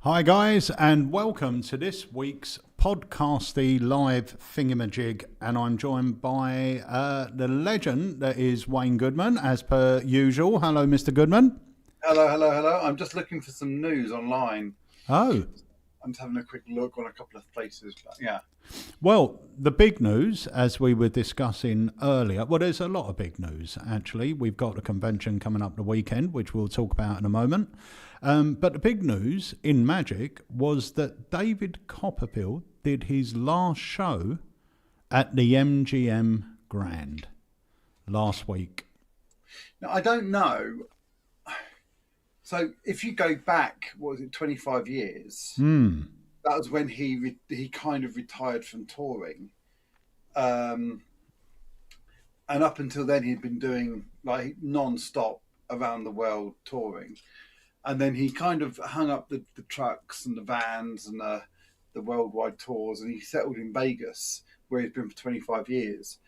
Hi guys, and welcome to this week's Podcasty Live Thingamajig, and I'm joined by the legend that is Wayne Goodman, as per usual. Hello, Mr. Goodman. Hello. I'm just looking for some news online. Oh. I'm just having a quick look on a couple of places. Yeah. Well, the big news, as we were discussing earlier, well, there's a lot of big news, actually. We've got a convention coming up the weekend, which we'll talk about in a moment. But the big news in Magic was that David Copperfield did his last show at the MGM Grand last week. Now, I don't know. So if you go back, 25 years? That was when he kind of retired from touring. And up until then, he'd been doing like non-stop around the world touring. And then he kind of hung up the trucks and the vans and the worldwide tours, and he settled in Vegas, where he's been for 25 years.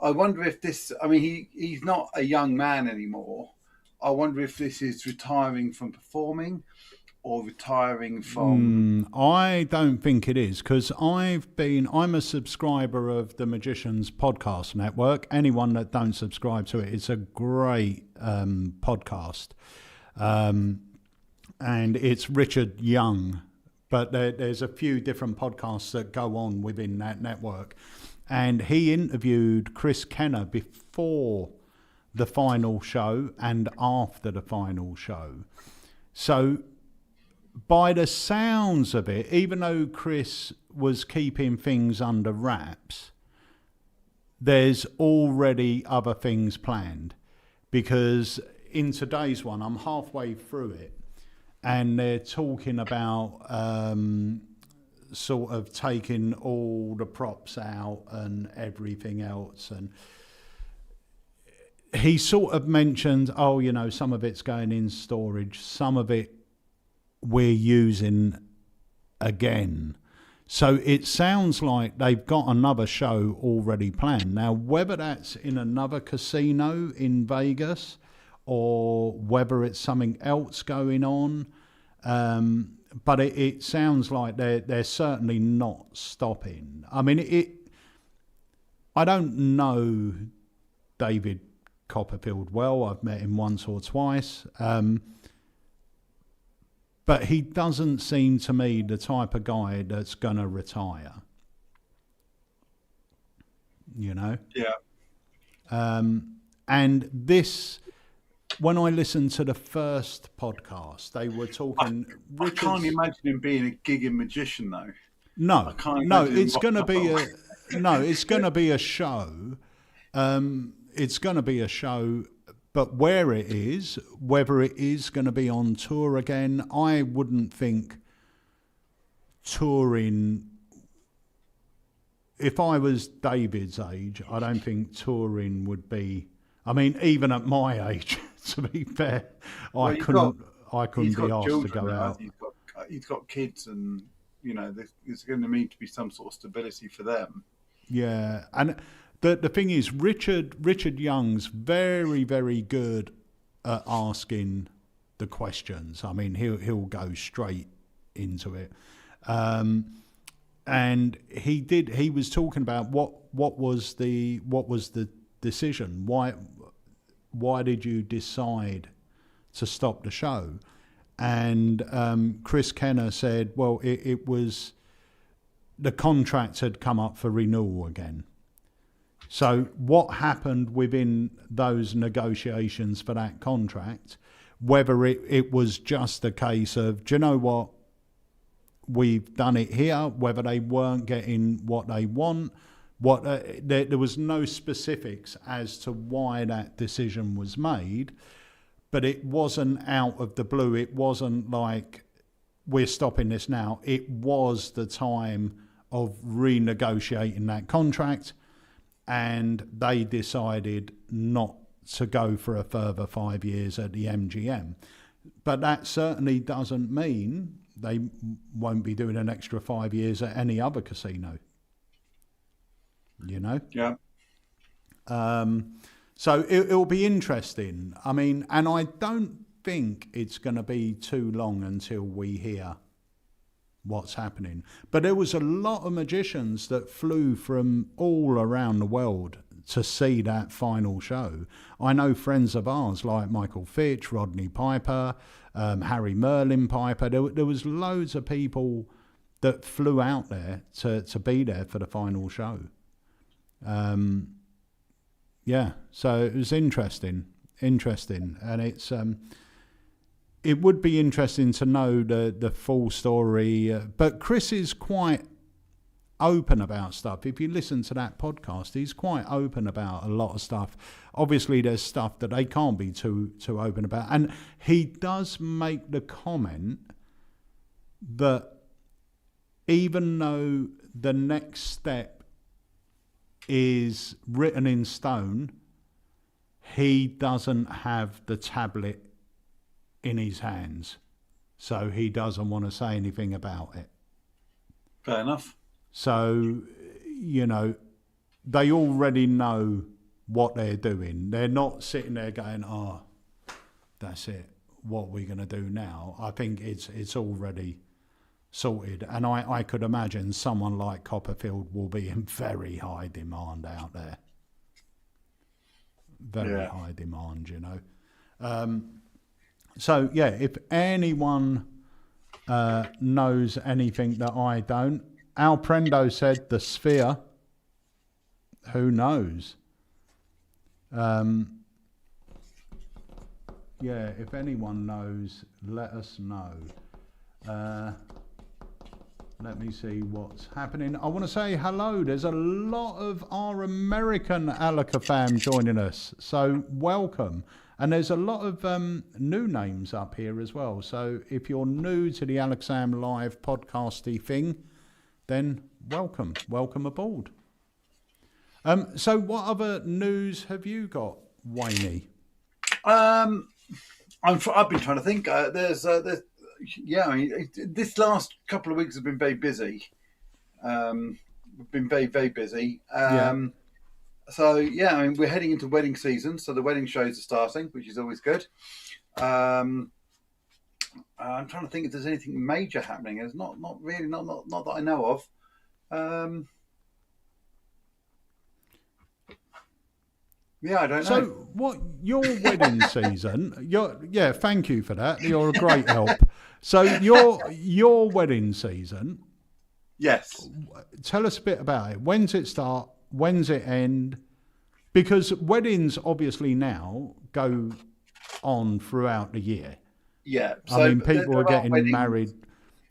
I wonder if this, he's not a young man anymore. I wonder if this is retiring from performing or retiring from... I don't think it is, because I'm a subscriber of the Magicians Podcast Network. Anyone that don't subscribe to it, it's a great podcast. And it's Richard Young, but there's a few different podcasts that go on within that network. And he interviewed Chris Kenner before the final show and after the final show. So by the sounds of it, even though Chris was keeping things under wraps, there's already other things planned, because in today's one, I'm halfway through it, and they're talking about sort of taking all the props out and everything else. And he sort of mentioned, some of it's going in storage, some of it we're using again. So it sounds like they've got another show already planned. Now, whether that's in another casino in Vegas or whether it's something else going on, but it sounds like they're certainly not stopping. I don't know David Copperfield well. I've met him once or twice, but he doesn't seem to me the type of guy that's going to retire. Yeah. And this, when I listened to the first podcast, they were talking... I can't imagine him being a gigging magician, though. No, it's going to be it's going to be a show. It's going to be a show, but where it is, whether it is going to be on tour again, I wouldn't think touring... If I was David's age, I don't think touring would be... even at my age, to be fair, I couldn't be asked to go out. He's got kids, and there's going to need to be some sort of stability for them. Yeah, and the thing is, Richard Young's very, very good at asking the questions. He'll go straight into it, and he was talking about what was the decision. Why did you decide to stop the show? And Chris Kenner said, well, it was the contract had come up for renewal again. So what happened within those negotiations for that contract, whether it was just a case of, do you know what, we've done it here, whether they weren't getting what they want, there was no specifics as to why that decision was made, but it wasn't out of the blue. It wasn't like, we're stopping this now. It was the time of renegotiating that contract, and they decided not to go for a further 5 years at the MGM. But that certainly doesn't mean they won't be doing an extra 5 years at any other casino. Yeah. So it'll be interesting. And I don't think it's going to be too long until we hear what's happening. But there was a lot of magicians that flew from all around the world to see that final show. I know friends of ours like Michael Fitch, Rodney Piper, Harry Merlin Piper. There was loads of people that flew out there to be there for the final show. Yeah, so it was interesting, and it's it would be interesting to know the full story. But Chris is quite open about stuff. If you listen to that podcast, he's quite open about a lot of stuff. Obviously, there's stuff that they can't be too open about, and he does make the comment that even though the next step is written in stone, he doesn't have the tablet in his hands, so he doesn't want to say anything about it. Fair enough. So, you know, they already know what they're doing. They're not sitting there going, oh, that's it, what are we going to do now? I think it's already sorted. And I could imagine someone like Copperfield will be in very high demand out there. Very high demand, you know. So, yeah, if anyone knows anything that I don't, Al Prendo said the Sphere. Who knows? Yeah, if anyone knows, let us know. Let me see what's happening. I want to say hello. There's a lot of our American Alakazam joining us, so welcome. And there's a lot of new names up here as well. So if you're new to the Alekazam Live podcasty thing, then welcome aboard. So what other news have you got, Wayne? I've been trying to think. There's I mean, this last couple of weeks have been very busy. We've been very, very busy. So, yeah, I mean, we're heading into wedding season, so the wedding shows are starting, which is always good. I'm trying to think if there's anything major happening. There's not really, not that I know of. Yeah, I don't know. So, what your wedding season? Thank you for that. You're a great help. So, your wedding season. Yes. Tell us a bit about it. When's it start? When's it end? Because weddings obviously now go on throughout the year. Yeah. So I mean, people are getting married,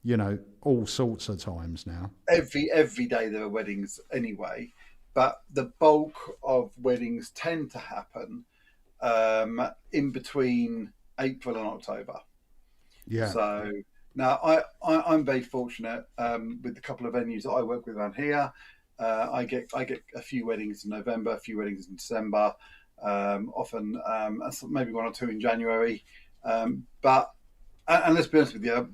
you know, all sorts of times now. Every day there are weddings anyway, but the bulk of weddings tend to happen in between April and October. Yeah. So now I'm very fortunate with the couple of venues that I work with around here. I get a few weddings in November, a few weddings in December, often maybe one or two in January. But let's be honest with you,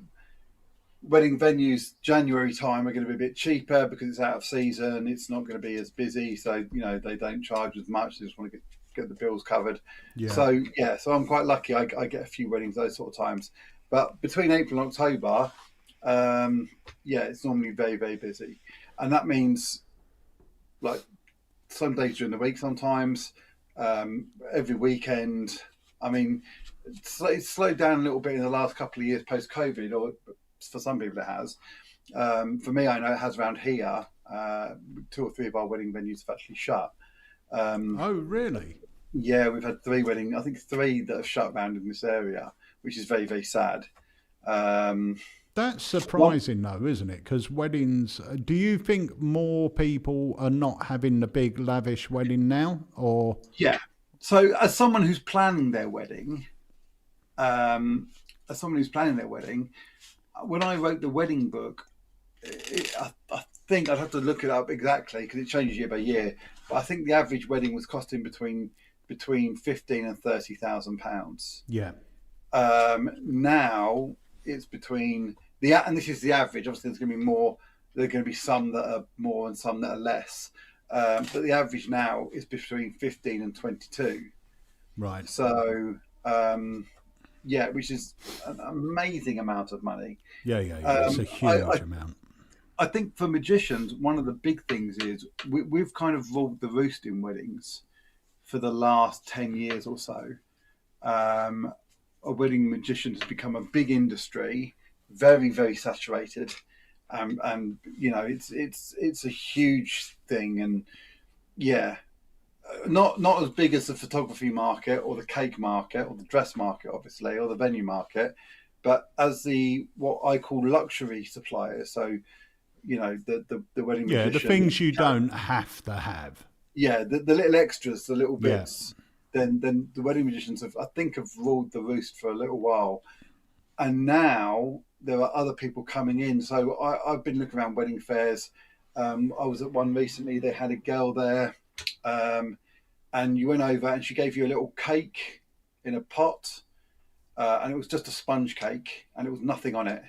wedding venues January time are going to be a bit cheaper because it's out of season. It's not going to be as busy, so you know they don't charge as much. They just want to get the bills covered. Yeah. So I'm quite lucky. I get a few weddings those sort of times. But between April and October, it's normally very, very busy, and that means like some days during the week, sometimes every weekend. I mean, it's slowed down a little bit in the last couple of years post COVID, or for some people it has. For me, I know it has around here. 2 or 3 of our wedding venues have actually shut. Oh, really? Yeah, we've had 3 weddings. I think 3 that have shut around in this area, which is very, very sad. That's surprising, though, isn't it? Because weddings. Do you think more people are not having the big lavish wedding now, or? Yeah. So, as someone who's planning their wedding, when I wrote the wedding book, I think I'd have to look it up exactly because it changes year by year. But I think the average wedding was costing between £15,000 and £30,000. Yeah. Now it's between and this is the average. Obviously, there's going to be more. There are going to be some that are more and some that are less. But the average now is between 15 and 22. Right. So Yeah, which is an amazing amount of money. Yeah. It's a huge amount. I think for magicians, one of the big things is we've kind of ruled the roost in weddings for the last 10 years or so. A wedding magician has become a big industry, very, very saturated. And you know, it's a huge thing. And yeah, not as big as the photography market or the cake market or the dress market, obviously, or the venue market, but as the what I call luxury suppliers. So, you know, the wedding magician, the things you don't have to have. Yeah, the little extras, the little bits. Then the wedding magicians have ruled the roost for a little while, and now there are other people coming in. So I've been looking around wedding fairs. I was at one recently. They had a girl there. And you went over and she gave you a little cake in a pot, and it was just a sponge cake and it was nothing on it.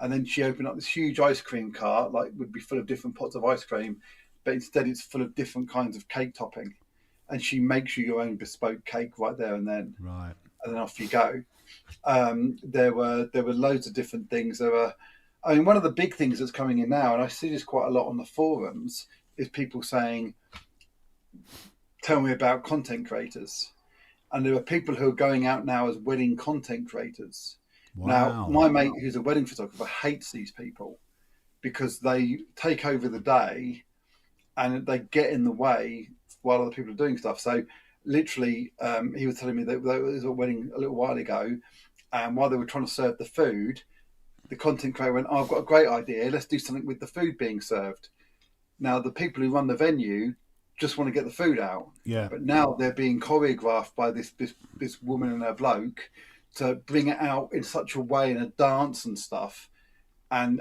And then she opened up this huge ice cream cart, like would be full of different pots of ice cream, but instead it's full of different kinds of cake topping. And she makes you your own bespoke cake right there and then. Right. And then off you go. There were loads of different things. I mean, one of the big things that's coming in now, and I see this quite a lot on the forums, is people saying, tell me about content creators. And there are people who are going out now as wedding content creators. Wow. Now, my mate, who's a wedding photographer, hates these people because they take over the day and they get in the way while other people are doing stuff. So literally, he was telling me that there was a wedding a little while ago, and while they were trying to serve the food, the content creator went, I've got a great idea. Let's do something with the food being served. Now, the people who run the venue just want to get the food out. Yeah. But now they're being choreographed by this woman and her bloke to bring it out in such a way in a dance and stuff, and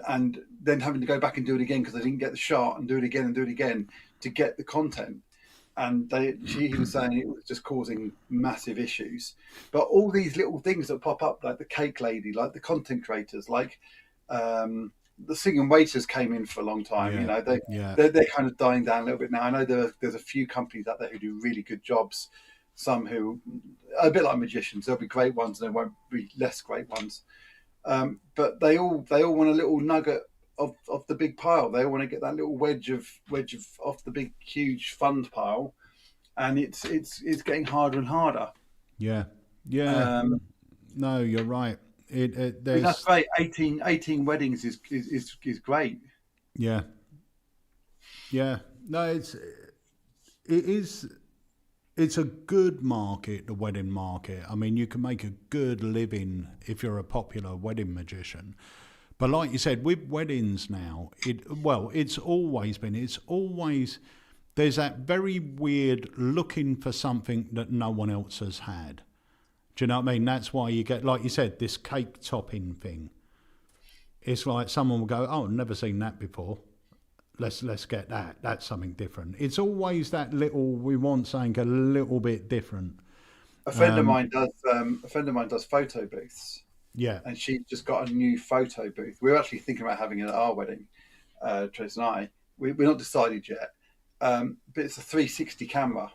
then having to go back and do it again because they didn't get the shot, and do it again to get the content. And he was saying it was just causing massive issues. But all these little things that pop up, like the cake lady, like the content creators, like the singing waiters came in for a long time. Yeah. You know, they're kind of dying down a little bit now. I know there's a few companies out there who do really good jobs. Some who are a bit like magicians. There'll be great ones, and there won't be less great ones. But they all want a little nugget of the big pile. They all want to get that little wedge of off the big huge fund pile, and it's getting harder and harder. Yeah. No, you're right. That's great. 18 weddings is great. Yeah. No, it's a good market, the wedding market. I mean, you can make a good living if you're a popular wedding magician. But like you said, with weddings now, it's always there's that very weird looking for something that no one else has had. Do you know what I mean? That's why you get, like you said, this cake topping thing. It's like someone will go, oh, I've never seen that before. Let's get that. That's something different. It's always that little, we want something a little bit different. A friend of mine does photo booths. Yeah. And she just got a new photo booth. We were actually thinking about having it at our wedding, Trace and I. We're not decided yet. But it's a 360 camera.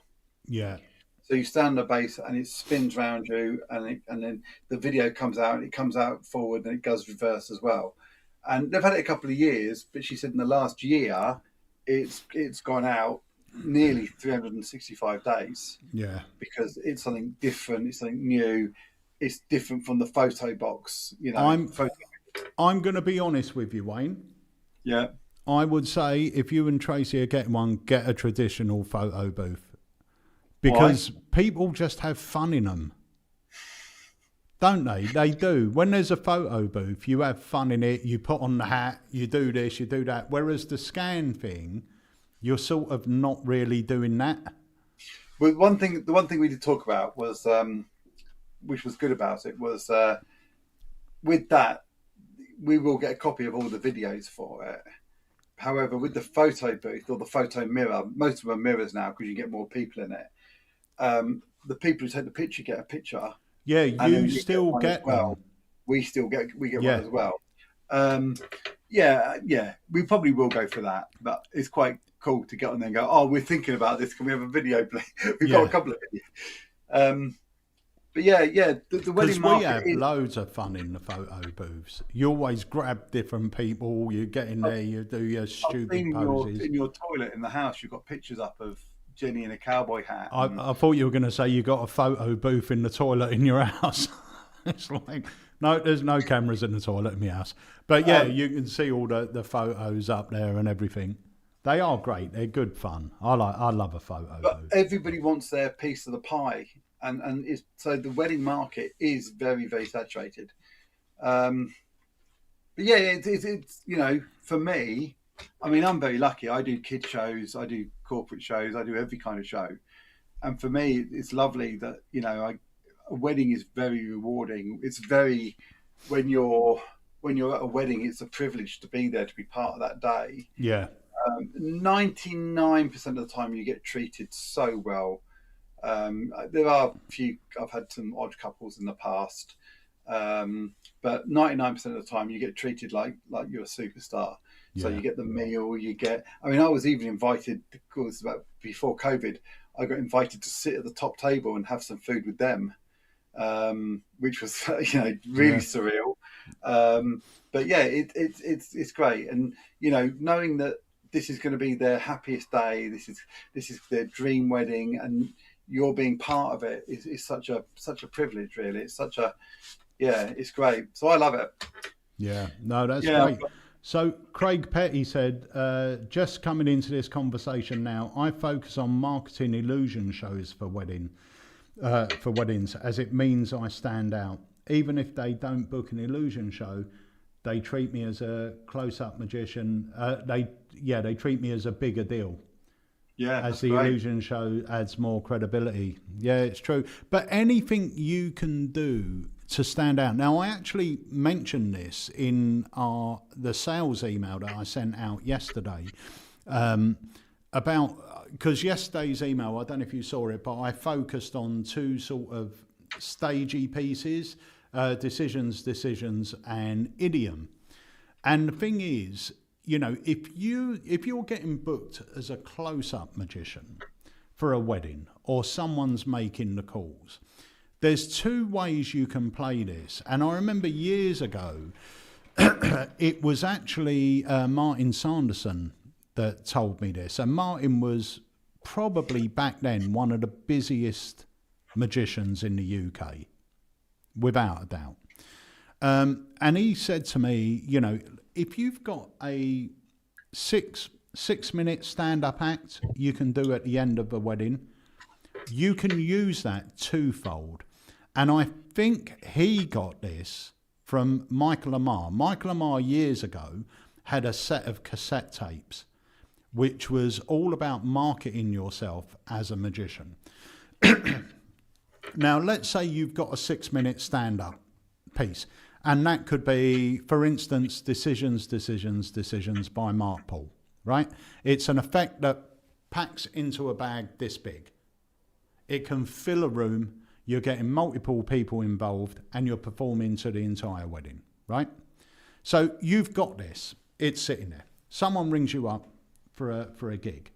Yeah. So you stand on the base and it spins around you, and then the video comes out, and it comes out forward and it goes reverse as well. And they've had it a couple of years, but she said in the last year, it's gone out nearly 365 days. Yeah. Because it's something different, it's something new, it's different from the photo box. You know, I'm going to be honest with you, Wayne. Yeah. I would say if you and Tracy are getting one, get a traditional photo booth. Because people just have fun in them. Don't they? They do. When there's a photo booth, you have fun in it. You put on the hat, you do this, you do that. Whereas the scan thing, you're sort of not really doing that. Well, the one thing we did talk about was, which was good about it, was with that, we will get a copy of all the videos for it. However, with the photo booth or the photo mirror, most of them are mirrors now because you get more people in it. The people who take the picture get a picture. Yeah, you still get one. We get one as well. We probably will go for that, but it's quite cool to get on there and go, oh, we're thinking about this. Can we have a video, please? We've got a couple of videos. But yeah, the wedding Because we market have is. loads of fun in the photo booths. You always grab different people. You get in there, you do your I've stupid seen poses. in your toilet in the house, you've got pictures up of Jenny in a cowboy hat. I thought you were going to say you got a photo booth in the toilet in your house. It's like, no, there's no cameras in the toilet in my house. But yeah, you can see all the photos up there and everything. They are great. They're good fun. I love a photo But booth. everybody wants their piece of the pie, and so the wedding market is very, very saturated. But yeah, it's for me, I mean, I'm very lucky. I do kid shows, I do corporate shows, I do every kind of show, and for me, it's lovely that a wedding is very rewarding. It's very when you're at a wedding, it's a privilege to be there, to be part of that day. Yeah. 99% of the time you get treated so well. There are a few, I've had some odd couples in the past, but 99% of the time you get treated like you're a superstar. So you get the meal, I mean, I was even invited, because before COVID, I got invited to sit at the top table and have some food with them, which was really surreal. But yeah, it's great, and knowing that this is going to be their happiest day, this is their dream wedding, and you're being part of it is such a privilege, really. It's it's great. So I love it. Yeah, no, that's great. So Craig Petty said, just coming into this conversation now, I focus on marketing illusion shows for weddings, as it means I stand out. Even if they don't book an illusion show, they treat me as a close-up magician. They treat me as a bigger deal. Yeah, as the illusion show adds more credibility. Yeah, it's true. But anything you can do to stand out. Now, I actually mentioned this in the sales email that I sent out yesterday, because yesterday's email, I don't know if you saw it, but I focused on two sort of stagey pieces, decisions, and idiom. And the thing is, if you're getting booked as a close-up magician for a wedding, or someone's making the calls, there's two ways you can play this. And I remember years ago, it was actually Martin Sanderson that told me this. And Martin was probably back then one of the busiest magicians in the UK, without a doubt. And he said to me, if you've got a six-minute stand-up act you can do at the end of a wedding, you can use that twofold. And I think he got this from Michael Amar. Michael Amar years ago had a set of cassette tapes which was all about marketing yourself as a magician. Now, let's say you've got a 6-minute stand-up piece, and that could be, for instance, Decisions by Mark Paul, right? It's an effect that packs into a bag this big. It can fill a room, you're getting multiple people involved, and you're performing to the entire wedding, right? So you've got this, it's sitting there. Someone rings you up for a gig.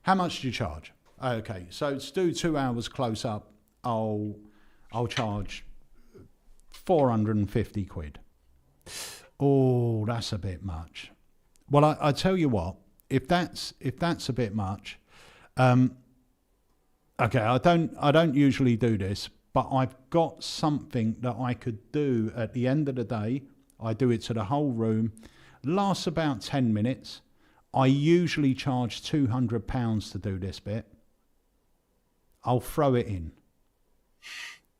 How much do you charge? Okay, so to do 2 hours close up, I'll charge 450 quid. Oh, that's a bit much. Well, I tell you what, if that's a bit much, okay, I don't usually do this, but I've got something that I could do at the end of the day. I do it to the whole room, lasts about 10 minutes. I usually charge £200 to do this bit. I'll throw it in.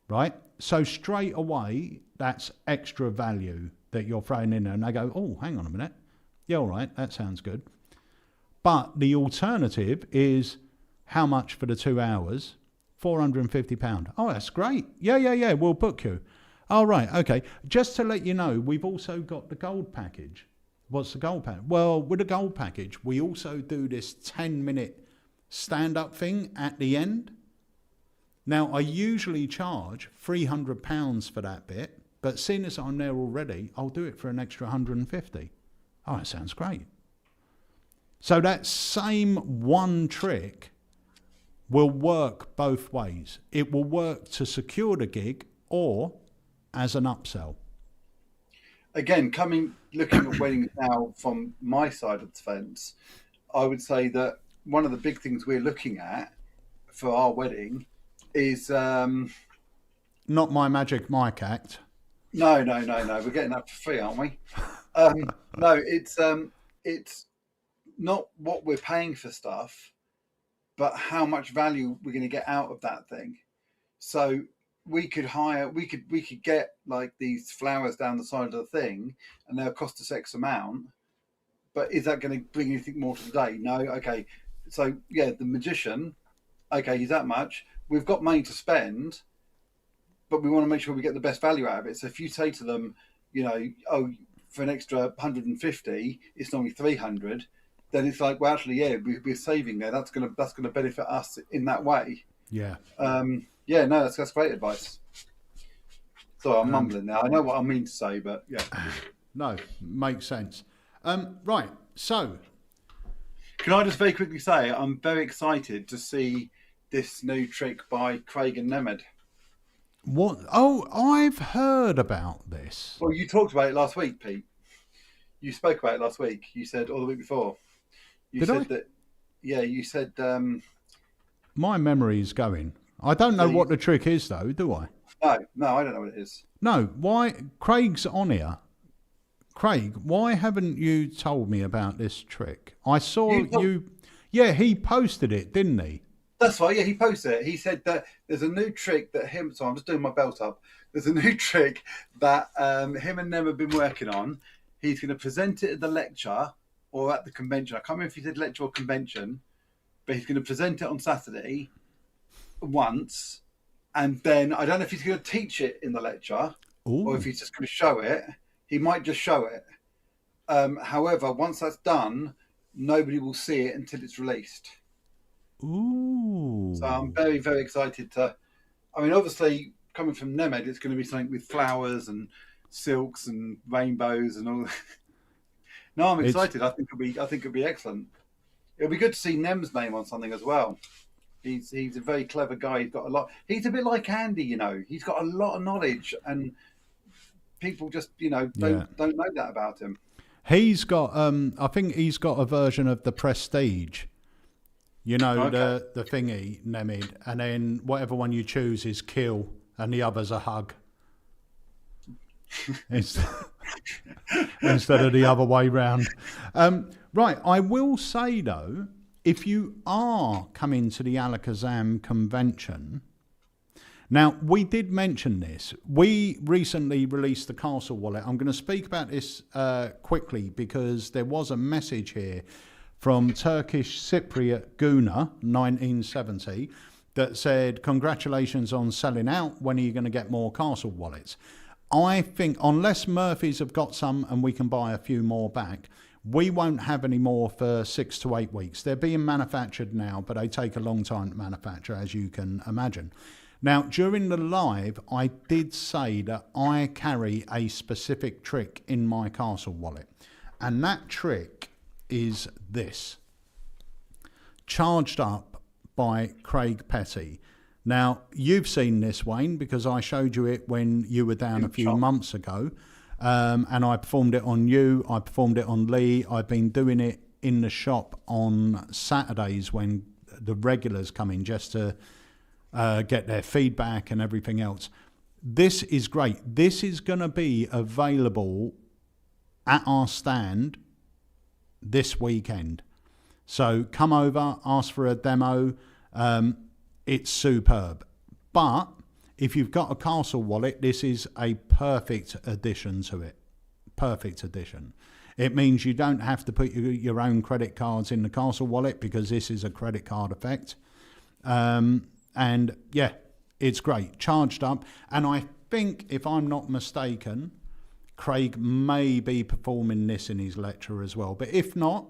Right? So straight away, that's extra value that you're throwing in there. And they go, oh, hang on a minute. Yeah, all right, that sounds good. But the alternative is how much for the 2 hours? £450. Oh, that's great. Yeah, we'll book you. All right, okay. Just to let you know, we've also got the gold package. What's the gold package? Well, with the gold package, we also do this 10-minute stand-up thing at the end. Now, I usually charge £300 for that bit, but seeing as I'm there already, I'll do it for an extra 150. Oh, that sounds great. So that same one trick will work both ways. It will work to secure the gig or as an upsell. Again, looking at weddings now from my side of the fence, I would say that one of the big things we're looking at for our wedding is not my Magic Mike act. No. We're getting that for free, aren't we? No, it's not what we're paying for stuff, but how much value we're going to get out of that thing. So we could get like these flowers down the side of the thing, and they'll cost us X amount. But is that going to bring anything more to the day? No. Okay. So yeah, the magician. Okay, he's that much. We've got money to spend, but we want to make sure we get the best value out of it. So if you say to them, for an extra 150, it's normally 300. Then it's like, well, actually, yeah, we're saving there. That's gonna benefit us in that way. Yeah. That's great advice. Sorry, I'm mumbling now. I know what I mean to say, but yeah. No, makes sense. Right. So, can I just very quickly say I'm very excited to see this new trick by Craig and Nemeth. What? Oh, I've heard about this. Well, you talked about it last week, Pete. You spoke about it last week. You said, or the week before. You said. My memory is going. I don't know what the trick is, though, do I? No, I don't know what it is. No, why? Craig's on here. Craig, why haven't you told me about this trick? I saw you. Yeah, he posted it, didn't he? That's right. Yeah, he posted it. He said that there's a new trick that him. So I'm just doing my belt up. There's a new trick that him and them have been working on. He's going to present it at the lecture or at the convention. I can't remember if he said lecture or convention, but he's going to present it on Saturday once, and then I don't know if he's going to teach it in the lecture or if he's just going to show it. He might just show it. However, once that's done, nobody will see it until it's released. Ooh. So I'm very, very excited to. I mean, obviously, coming from Nemeth, it's going to be something with flowers and silks and rainbows and all. No, I'm excited. I think it'll be excellent. It'll be good to see Nem's name on something as well. He's a very clever guy. He's got a lot. He's a bit like Andy, He's got a lot of knowledge, and people just don't know that about him. He's got. I think he's got a version of the Prestige. The thingy, Nemeth, and then whatever one you choose is kill, and the other's a hug. Instead of the other way round. Right, I will say though, if you are coming to the Alakazam convention, now we did mention this. We recently released the Castle Wallet. I'm going to speak about this quickly because there was a message here from Turkish Cypriot Guna, 1970, that said, congratulations on selling out. When are you going to get more Castle Wallets? I think unless Murphy's have got some and we can buy a few more back, we won't have any more for 6 to 8 weeks. They're being manufactured now, but they take a long time to manufacture, as you can imagine. Now, during the live, I did say that I carry a specific trick in my Castle Wallet. And that trick is this. Charged Up by Craig Petty. Now, you've seen this, Wayne, because I showed you it when you were down a few months ago. And I performed it on you. I performed it on Lee. I've been doing it in the shop on Saturdays when the regulars come in just to get their feedback and everything else. This is great. This is going to be available at our stand this weekend. So come over, ask for a demo. It's superb. But if you've got a Castle Wallet, this is a perfect addition to it. Perfect addition. It means you don't have to put your own credit cards in the Castle Wallet because this is a credit card effect. And yeah, it's great. Charged Up. And I think, if I'm not mistaken, Craig may be performing this in his lecture as well. But if not,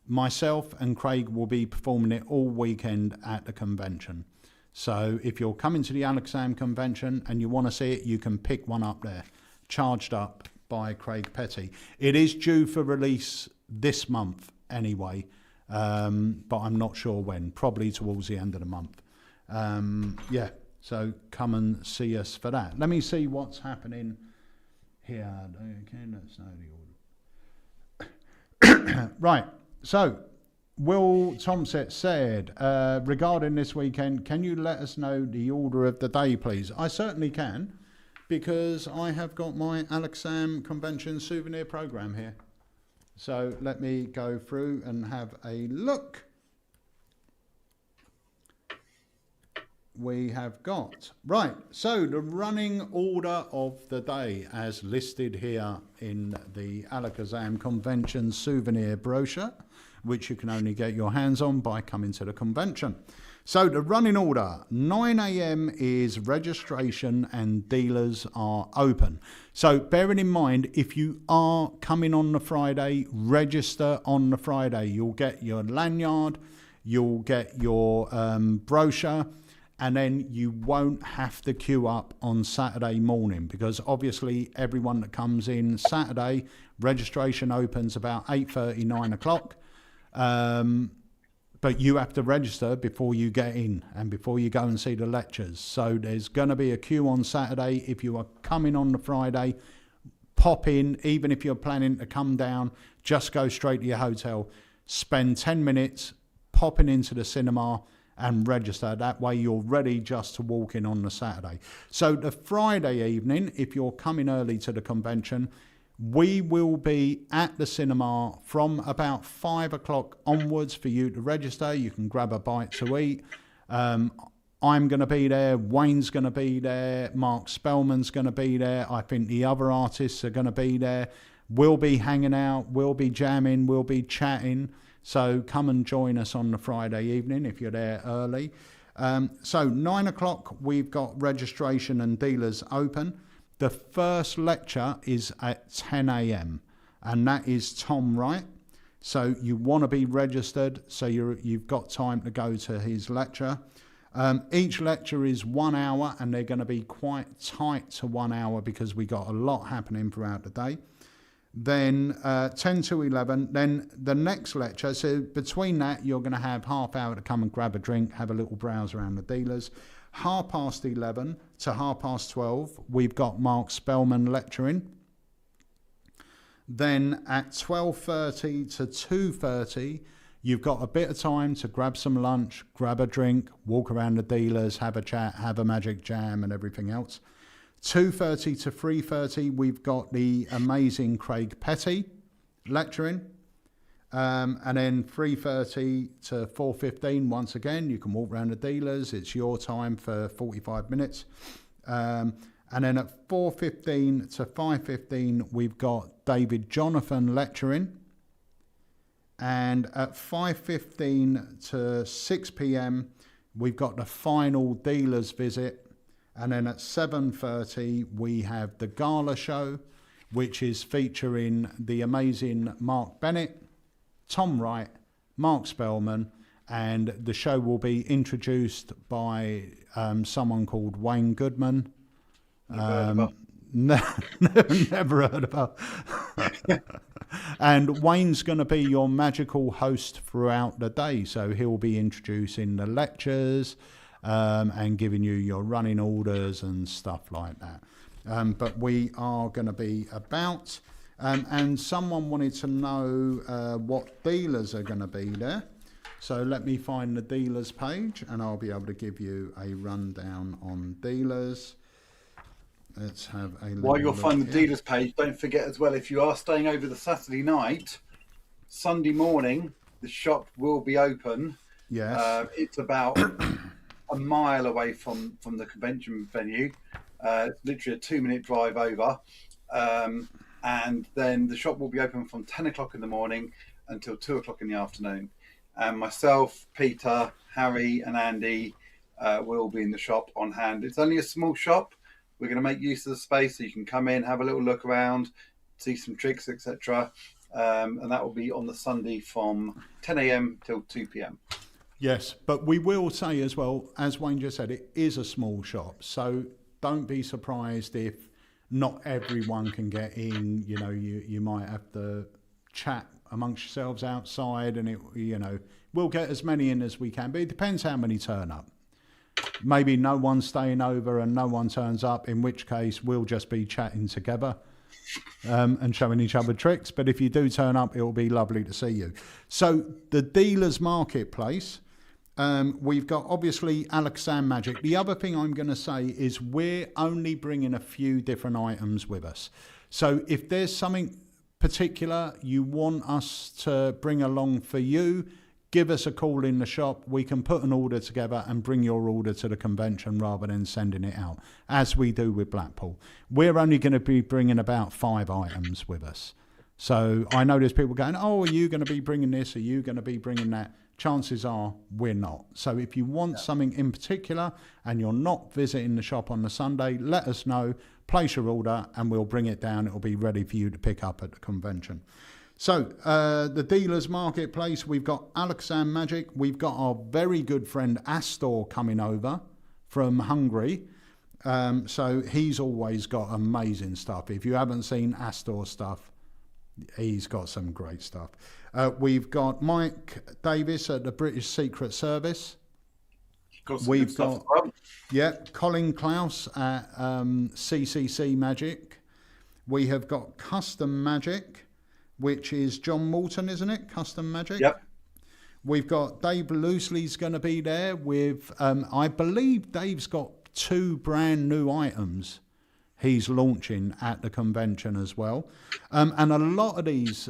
myself and Craig will be performing it all weekend at the convention. So if you're coming to the Alakazam convention and you want to see it, you can pick one up there. Charged Up by Craig Petty. It is due for release this month anyway, but I'm not sure when. Probably towards the end of the month. Yeah, so come and see us for that. Let me see what's happening here. Okay, let's know the order. Right, so Will Tomset said, regarding this weekend, can you let us know the order of the day, please? I certainly can, because I have got my Alakazam convention souvenir program here. So let me go through and have a look. We have got, right, so the running order of the day as listed here in the Alakazam convention souvenir brochure, which you can only get your hands on by coming to the convention. So the running order, 9 a.m. is registration and dealers are open. So bearing in mind, if you are coming on the Friday, register on the Friday. You'll get your lanyard, you'll get your brochure, and then you won't have to queue up on Saturday morning, because obviously everyone that comes in Saturday, registration opens about 8:30, 9 o'clock. But you have to register before you get in and before you go and see the lectures. So there's going to be a queue on Saturday. If you are coming on the Friday, pop in. Even if you're planning to come down, just go straight to your hotel. Spend 10 minutes popping into the cinema and register. That way you're ready just to walk in on the Saturday. So the Friday evening, if you're coming early to the convention, we will be at the cinema from about 5 o'clock onwards for you to register. You can grab a bite to eat. I'm going to be there. Wayne's going to be there. Mark Spellman's going to be there. I think the other artists are going to be there. We'll be hanging out. We'll be jamming. We'll be chatting. So come and join us on the Friday evening if you're there early. So 9 o'clock, we've got registration and dealers open. The first lecture is at 10 a.m. and that is Tom Wright. So you want to be registered so you've got time to go to his lecture. Each lecture is 1 hour and they're going to be quite tight to 1 hour because we got a lot happening throughout the day. Then 10 to 11, then the next lecture. So between that, you're going to have half hour to come and grab a drink, have a little browse around the dealers. 11:30 to 12:30, we've got Mark Spellman lecturing. Then at 12:30 to 2:30, you've got a bit of time to grab some lunch, grab a drink, walk around the dealers, have a chat, have a magic jam and everything else. 2:30 to 3:30, we've got the amazing Craig Petty lecturing. And then 3:30 to 4:15, once again, you can walk around the dealers. It's your time for 45 minutes. And then at 4:15 to 5:15, we've got David Jonathan lecturing. And at 5:15 to 6 p.m., we've got the final dealers visit. And then at 7:30, we have the gala show, which is featuring the amazing Mark Bennett, Tom Wright, Mark Spellman, and the show will be introduced by someone called Wayne Goodman. Never heard of her. And Wayne's going to be your magical host throughout the day. So he'll be introducing the lectures and giving you your running orders and stuff like that. But we are going to be about... and someone wanted to know what dealers are going to be there. So let me find the dealers page and I'll be able to give you a rundown on dealers. Let's have a look. While you'll find the dealers page, don't forget as well, if you are staying over the Saturday night, Sunday morning, the shop will be open. Yes. It's about a mile away from the convention venue. It's literally a 2-minute drive over. And then the shop will be open from 10 o'clock in the morning until 2 o'clock in the afternoon. And myself, Peter, Harry and Andy will be in the shop on hand. It's only a small shop. We're going to make use of the space so you can come in, have a little look around, see some tricks, etc. And that will be on the Sunday from 10 a.m. till 2 p.m. Yes, but we will say as well, as Wayne just said, it is a small shop. So don't be surprised if not everyone can get in. You know, you might have to chat amongst yourselves outside and we'll get as many in as we can, but it depends how many turn up. maybe no one's staying over and no one turns up, in which case we'll just be chatting together and showing each other tricks. But if you do turn up, it'll be lovely to see you. So the dealers marketplace, we've got obviously Alakazam Magic. The other thing I'm going to say is we're only bringing a few different items with us. So if there's something particular you want us to bring along for you, give us a call in the shop. We can put an order together and bring your order to the convention rather than sending it out, as we do with Blackpool. We're only going to be bringing about 5 items with us. So I know there's people going, oh, are you going to be bringing this? Are you going to be bringing that? Chances are we're not. So if you want something in particular and you're not visiting the shop on the Sunday, let us know, place your order, and we'll bring it down. It'll be ready for you to pick up at the convention. So the dealers marketplace, we've got Alakazam Magic. We've got our very good friend Astor coming over from Hungary. So he's always got amazing stuff. If you haven't seen Astor stuff, he's got some great stuff. We've got Mike Davis at the British Secret Service. We've got Colin Klaus at CCC Magic. We have got Custom Magic, which is John Moulton, isn't it? Custom Magic. Yep. We've got Dave Loosely's going to be there with, I believe Dave's got 2 brand new items he's launching at the convention as well. And a lot of these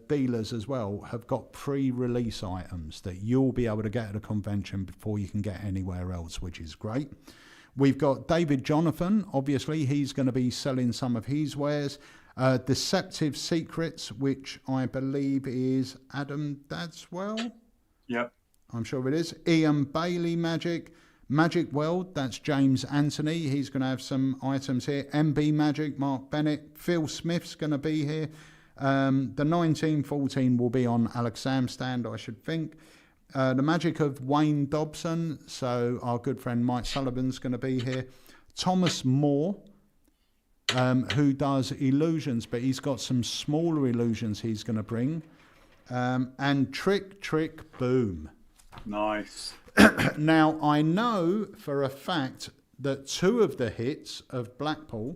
dealers as well have got pre-release items that you'll be able to get at a convention before you can get anywhere else, which is great. We've got David Jonathan. Obviously, he's going to be selling some of his wares. Deceptive Secrets, which I believe is Adam Dadswell. Yep. I'm sure it is. Ian Bailey Magic. Magic World, that's James Anthony. He's going to have some items here. MB Magic, Mark Bennett. Phil Smith's going to be here. The 1914 will be on Alakazam stand, I should think. The Magic of Wayne Dobson. So our good friend Mike Sullivan's going to be here. Thomas Moore, who does illusions, but he's got some smaller illusions he's going to bring. And Trick Boom. Nice. Now, I know for a fact that 2 of the hits of Blackpool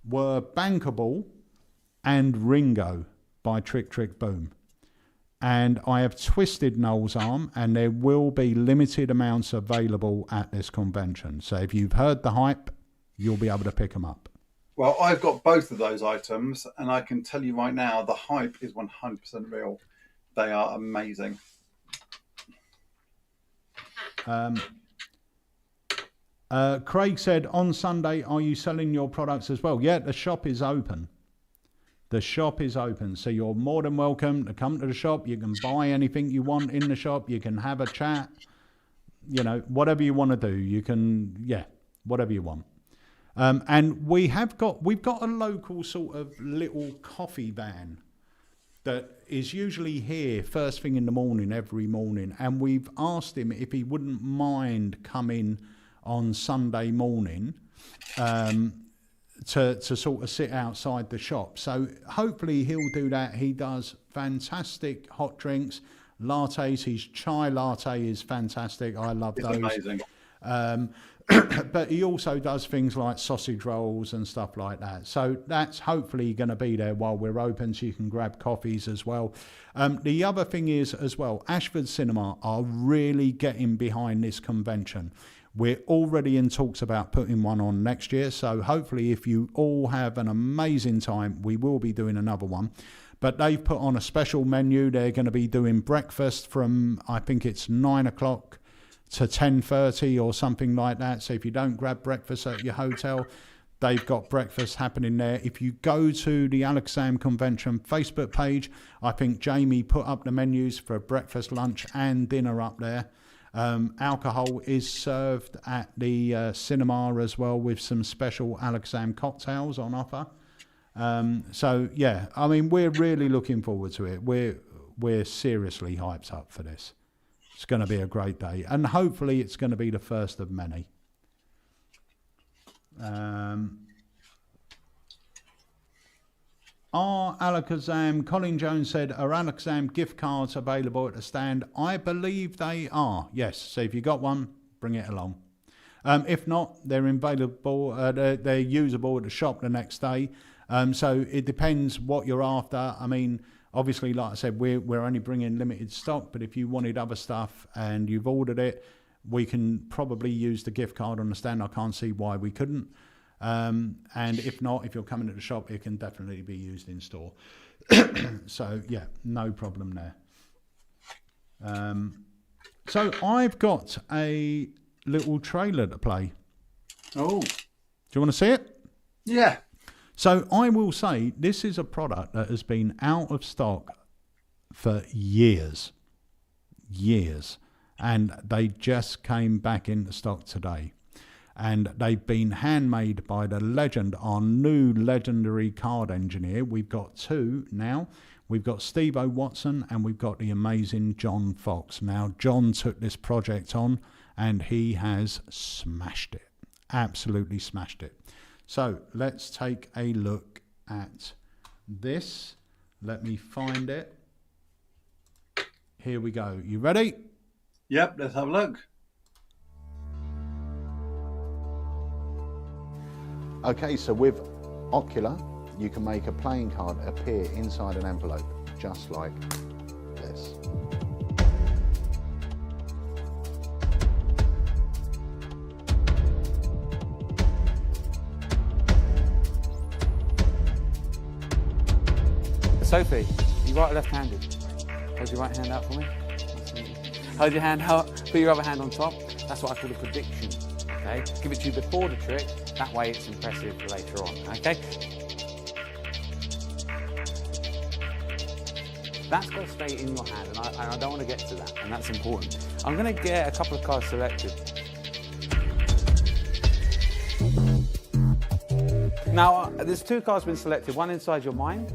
were Bankable and Ringo by Trick Boom. And I have twisted Noel's arm, and there will be limited amounts available at this convention. So if you've heard the hype, you'll be able to pick them up. Well, I've got both of those items, and I can tell you right now, the hype is 100% real. They are amazing. Craig said, on Sunday, are you selling your products as well? Yeah, the shop is open. The shop is open, so you're more than welcome to come to the shop. You can buy anything you want in the shop. You can have a chat. You know, whatever you want to do, you can, whatever you want. And we've got a local sort of little coffee van that is usually here first thing in the morning, every morning. And we've asked him if he wouldn't mind coming on Sunday morning to sort of sit outside the shop. So hopefully he'll do that. He does fantastic hot drinks, lattes. His chai latte is fantastic. I love those. Amazing. But he also does things like sausage rolls and stuff like that. So that's hopefully going to be there while we're open, so you can grab coffees as well. The other thing is as well, Ashford Cinema are really getting behind this convention. We're already in talks about putting one on next year. So hopefully if you all have an amazing time, we will be doing another one. But they've put on a special menu. They're going to be doing breakfast from, I think it's 9 o'clock to 10:30 or something like that. So if you don't grab breakfast at your hotel, they've got breakfast happening there. If you go to the Alakazam Convention Facebook page, I think Jamie put up the menus for breakfast, lunch and dinner up there. Alcohol is served at the cinema as well, with some special Alakazam cocktails on offer. So yeah, I mean, we're really looking forward to it. We're seriously hyped up for this. It's going to be a great day, and hopefully it's going to be the first of many. Are Alakazam, Colin Jones said, are Alakazam gift cards available at the stand? I believe they are, yes. So if you got one, bring it along. If not, they're available. They're usable at the shop the next day. So it depends what you're after. I mean, obviously, like I said, we're only bringing limited stock. But if you wanted other stuff and you've ordered it, we can probably use the gift card on the stand. I can't see why we couldn't. And if not, if you're coming to the shop, it can definitely be used in store. So yeah, no problem there. So I've got a little trailer to play. Oh, do you want to see it? Yeah. So I will say this is a product that has been out of stock for years, and they just came back into stock today. And they've been handmade by the legend, our new legendary card engineer. We've got two now. We've got Steve-O Watson and we've got the amazing John Fox. Now, John took this project on and he has smashed it. Absolutely smashed it. So let's take a look at this. Let me find it. Here we go. You ready? Yep, let's have a look. Okay, so with Ocular, you can make a playing card appear inside an envelope, just like this. Sophie, you right or left-handed? Hold your right hand out for me. Hold your hand out, put your other hand on top. That's what I call a prediction, okay? Give it to you before the trick, that way it's impressive later on, okay? That's got to stay in your hand, and I don't want to get to that, and that's important. I'm going to get a couple of cards selected. Now, there's two cards been selected, one inside your mind,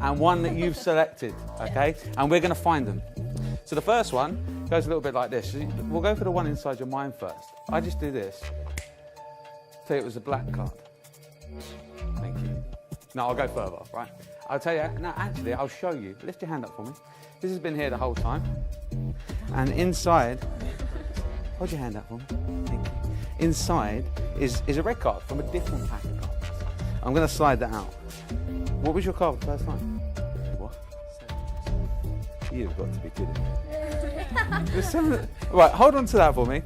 and one that you've selected, okay? And we're going to find them. So the first one goes a little bit like this. We'll go for the one inside your mind first. I just do this. Tell you it was a black card. Thank you. No, I'll go further, right? I'll tell you, no, actually, I'll show you. Lift your hand up for me. This has been here the whole time. And inside, hold your hand up for me. Thank you. Inside is a red card from a different pack of cards. I'm going to slide that out. What was your card for the first time? What? You've got to be kidding. Seven. Right, hold on to that for me.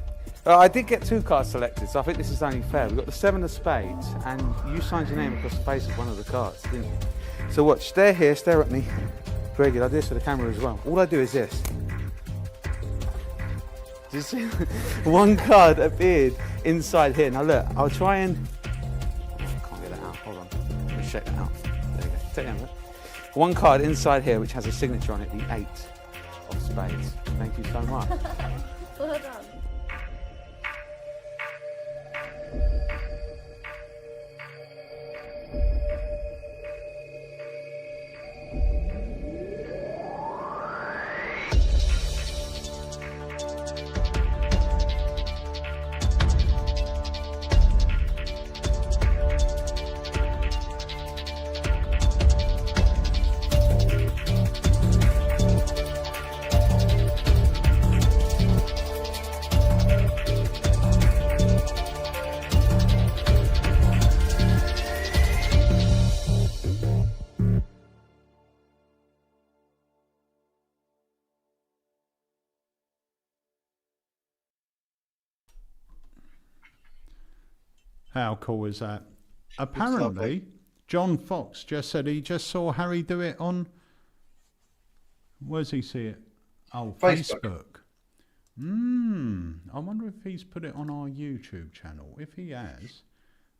I did get two cards selected, so I think this is only fair. We've got the 7 of spades, and you signed your name across the face of one of the cards, didn't you? So watch, stare here, stare at me. Very good, I do this for the camera as well. All I do is this. Do you see? One card appeared inside here. Now look, I'll try and... I can't get that out, hold on. Let me shake that out. There you go. Take it out. One card inside here which has a signature on it, the 8 of spades. Thank you so much. Well done. How cool is that? Apparently, John Fox just said he just saw Harry do it on... Where's he see it? Oh, Facebook. I wonder if he's put it on our YouTube channel. If he has,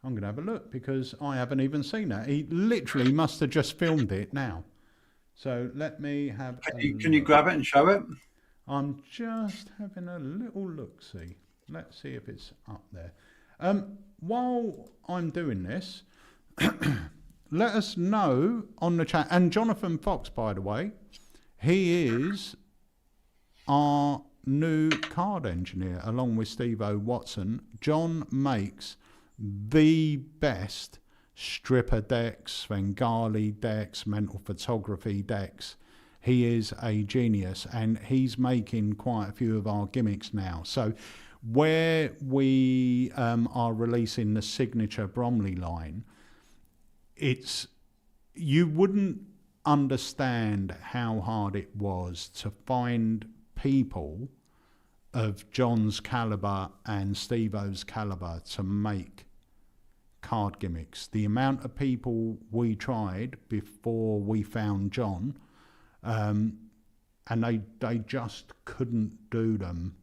I'm going to have a look because I haven't even seen that. He literally must have just filmed it now. So let me have... Can you grab it and show it? I'm just having a little look-see. Let's see if it's up there. While I'm doing this, let us know on the chat. And Jonathan Fox, by the way, he is our new card engineer along with Steve-O Watson. John makes the best stripper decks, Svengali decks, mental photography decks. He is a genius and he's making quite a few of our gimmicks now. So where we are releasing the signature Bromley line, you wouldn't understand how hard it was to find people of John's caliber and Steve-O's caliber to make card gimmicks. The amount of people we tried before we found John, and they just couldn't do them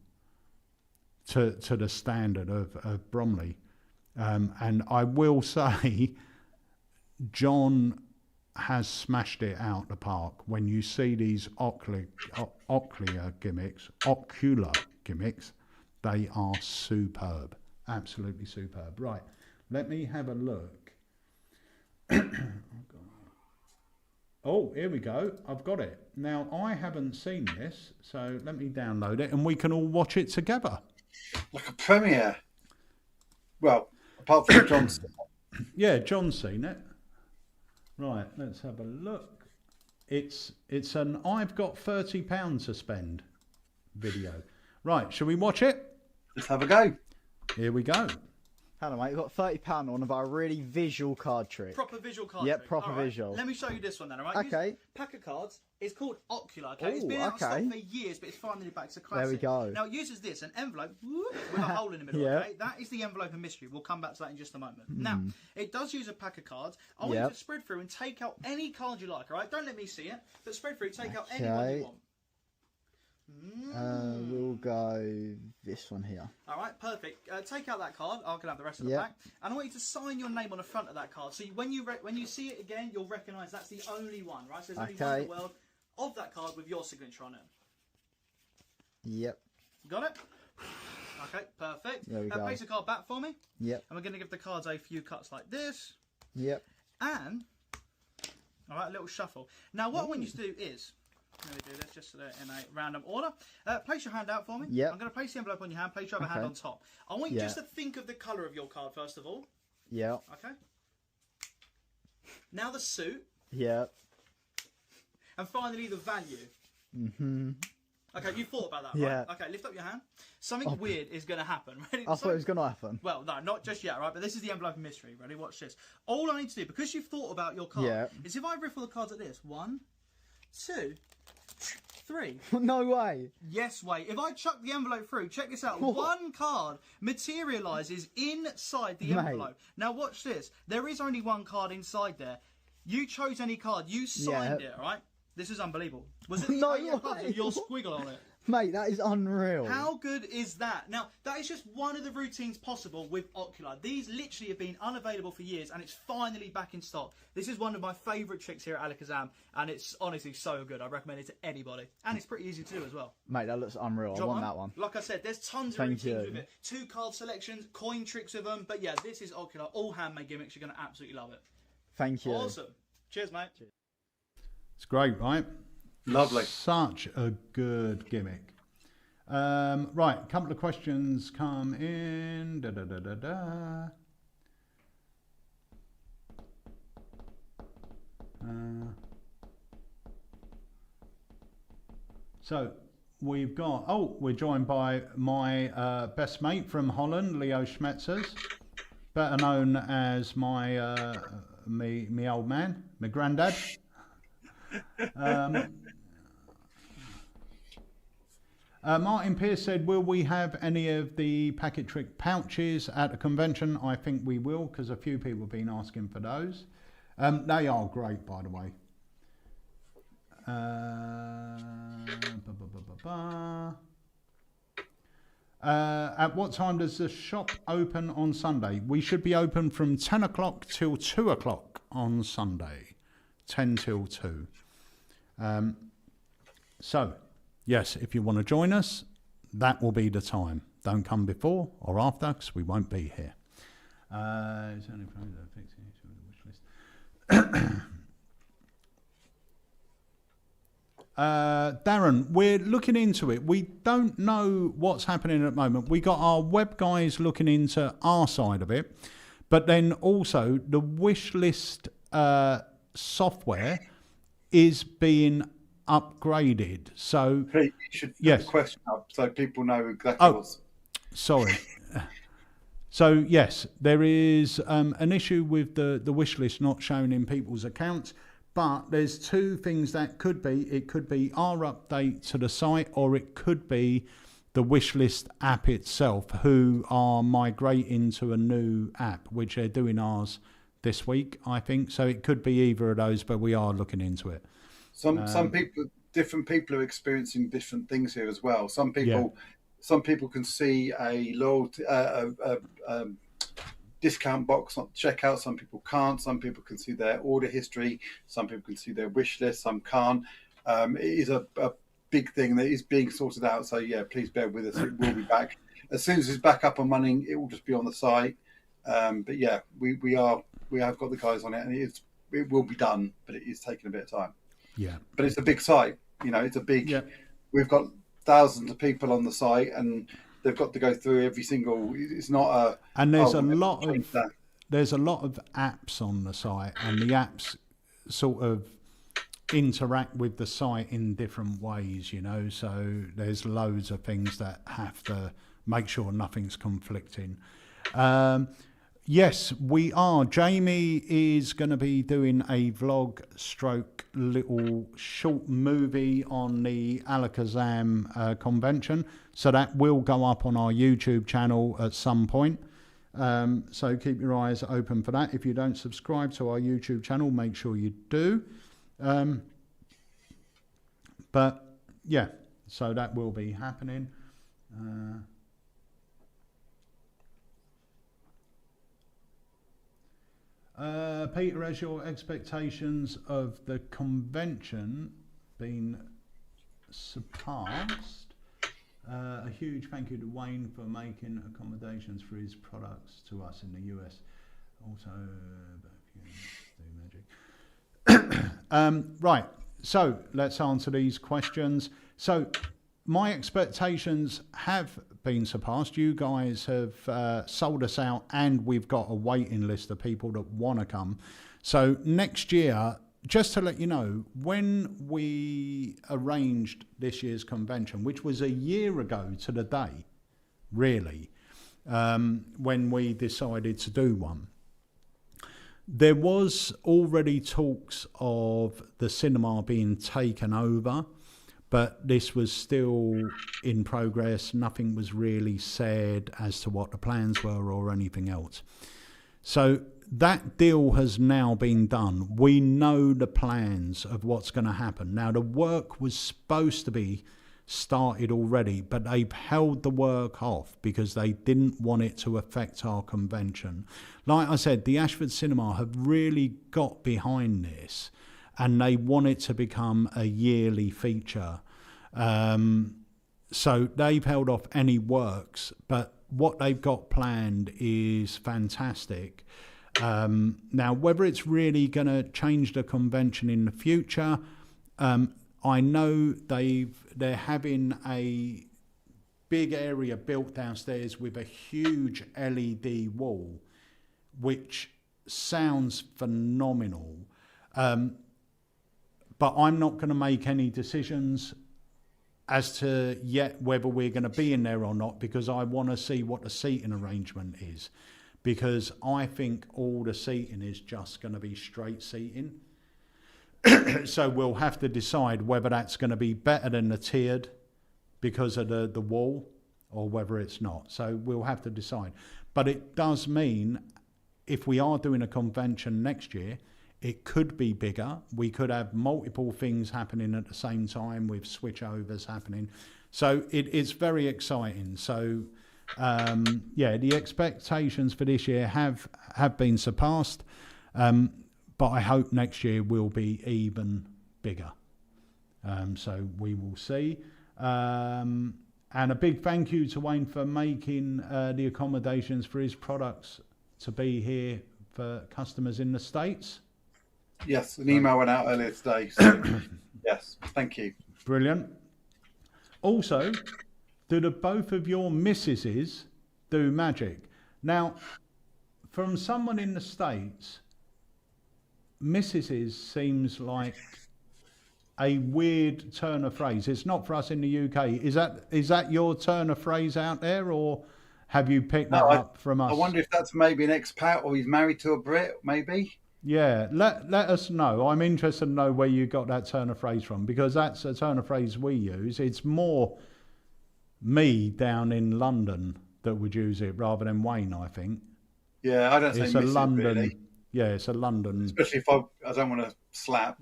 to the standard of Bromley. And I will say, John has smashed it out the park. When you see these ocular gimmicks, they are superb, absolutely superb. Right, let me have a look. Oh, here we go. I've got it. Now, I haven't seen this, so let me download it and we can all watch it together. Like a premiere. Well, apart from Johnson. Yeah, John's seen it. Right, let's have a look. It's an I've got £30 to spend video. Right, shall we watch it? Let's have a go. Here we go. Hello, mate. We've got £30 on about a really visual card trick. Proper visual card Yep, trick. proper All right. visual. Let me show you this one then, all right? Okay. Use pack of cards. It's called Ocular, okay? It's Ooh, been out of stock okay. for years, but it's finally back. It's a classic. There we go. Now, it uses this, an envelope with a hole in the middle, Yep. okay? That is the envelope of mystery. We'll come back to that in just a moment. Now, it does use a pack of cards. I want you Yep. to spread through and take out any card you like, all right? Don't let me see it, but spread through, take out any one Okay. you want. We'll go this one here. All right, perfect. Take out that card. I can have the rest of the Yep. pack. And I want you to sign your name on the front of that card. So when you see it again, you'll recognise that's the only one, right? So there's only one in the world of that card with your signature on it. Yep. Got it? Okay, perfect. There we go. Place the card back for me. Yep. And we're going to give the cards a few cuts like this. Yep. And, all right, a little shuffle. Now, what I want you to do is, let me do this just in a random order. Place your hand out for me. Yep. I'm going to place the envelope on your hand. Place your other hand on top. I want you just to think of the colour of your card first of all. Yep. Okay. Now the suit. Yep. And finally the value. Mm-hmm. Okay, you thought about that, Yeah. right? Okay, lift up your hand. Something weird is going to happen. Ready? I thought it was going to happen. Well, no, not just yet, right? But this is the envelope of mystery. Ready? Watch this. All I need to do, because you've thought about your card, is if I riffle the cards like this. 1, 2, 3. No way. Yes, wait. If I chuck the envelope through, check this out. One card materialises inside the envelope. Now, watch this. There is only one card inside there. You chose any card. You signed it, right? This is unbelievable. Was it the No cards way. with your squiggle on it? Mate, that is unreal. How good is that? Now, that is just one of the routines possible with Ocular. These literally have been unavailable for years, and it's finally back in stock. This is one of my favourite tricks here at Alakazam, and it's honestly so good. I recommend it to anybody. And it's pretty easy to do as well. Mate, that looks unreal. I want that one. Like I said, there's tons of routines with it. 2 card selections, coin tricks with them. But yeah, this is Ocular. All handmade gimmicks. You're going to absolutely love it. Thank you. Awesome. Cheers, mate. It's great, right? Lovely. Such a good gimmick. Right, a couple of questions come in. So we've got, we're joined by my best mate from Holland, Leo Schmetzers, better known as my me old man, my granddad. Martin Pierce said, will we have any of the packet trick pouches at the convention? I think we will, because a few people have been asking for those. They are great, by the way. At what time does the shop open on Sunday? We should be open from 10 o'clock till 2 o'clock on Sunday. 10 till 2. So, yes, if you want to join us, that will be the time. Don't come before or after, because we won't be here. It's only fixing issue with the wish list. Darren, we're looking into it. We don't know what's happening at the moment. We got our web guys looking into our side of it, but then also the wish list software is being upgraded. So Pete, you should put yes, the question up so people know exactly what's... sorry. So yes, there is an issue with the wish list not shown in people's accounts, but there's two things that could be. It could be our update to the site, or it could be the wish list app itself, who are migrating to a new app, which they're doing ours this week, I think. So it could be either of those, but we are looking into it. Some people, different people are experiencing different things here as well. Some people can see a loyalty discount box on checkout. Some people can't. Some people can see their order history. Some people can see their wish list. Some can't. It is a big thing that is being sorted out. So yeah, please bear with us. It will be back as soon as it's back up and running. It will just be on the site. But yeah, we have got the guys on it, and it will be done. But it is taking a bit of time. Yeah. But it's a big site. You know, it's a big. Yeah. We've got thousands of people on the site, and they've got to go through every single. It's not a. And there's a lot of apps on the site, and the apps sort of interact with the site in different ways, you know. So there's loads of things that have to make sure nothing's conflicting. Yes, we are. Jamie is going to be doing a vlog stroke little short movie on the Alakazam convention. So that will go up on our YouTube channel at some point. So keep your eyes open for that. If you don't subscribe to our YouTube channel, make sure you do. But yeah, so that will be happening. Peter, has your expectations of the convention been surpassed? A huge thank you to Wayne for making accommodations for his products to us in the US. Also, magic. Right, so let's answer these questions. So my expectations have been surpassed. You guys have sold us out, and we've got a waiting list of people that want to come. So next year, just to let you know, when we arranged this year's convention, which was a year ago to the day, really, when we decided to do one, there was already talks of the cinema being taken over, but this was still in progress. Nothing was really said as to what the plans were or anything else. So that deal has now been done. We know the plans of what's going to happen. Now, the work was supposed to be started already, but they've held the work off because they didn't want it to affect our convention. Like I said, the Ashford Cinema have really got behind this, and they want it to become a yearly feature. So they've held off any works, but what they've got planned is fantastic. Now, whether it's really going to change the convention in the future, I know they're having a big area built downstairs with a huge LED wall, which sounds phenomenal. But I'm not going to make any decisions as to yet whether we're going to be in there or not, because I want to see what the seating arrangement is, because I think all the seating is just going to be straight seating. So we'll have to decide whether that's going to be better than the tiered because of the wall, or whether it's not. So we'll have to decide. But it does mean if we are doing a convention next year, it could be bigger. We could have multiple things happening at the same time with switchovers happening. So it's very exciting. So yeah, the expectations for this year have been surpassed. But I hope next year will be even bigger. So we will see. And a big thank you to Wayne for making the accommodations for his products to be here for customers in the States. Yes, an email went out earlier today. So yes, thank you. Brilliant. Also, do the both of your missuses do magic? Now, from someone in the States, missuses seems like a weird turn of phrase. It's not for us in the UK. Is that your turn of phrase out there, or have you picked No, that up from us? I wonder if that's maybe an expat or he's married to a Brit, maybe. Yeah, let us know. I'm interested to know where you got that turn of phrase from, because that's a turn of phrase we use. It's more me down in London that would use it rather than Wayne, I think. Yeah, I don't say It's miss a London. it, really. Yeah, it's a London. Especially if I don't want to slap.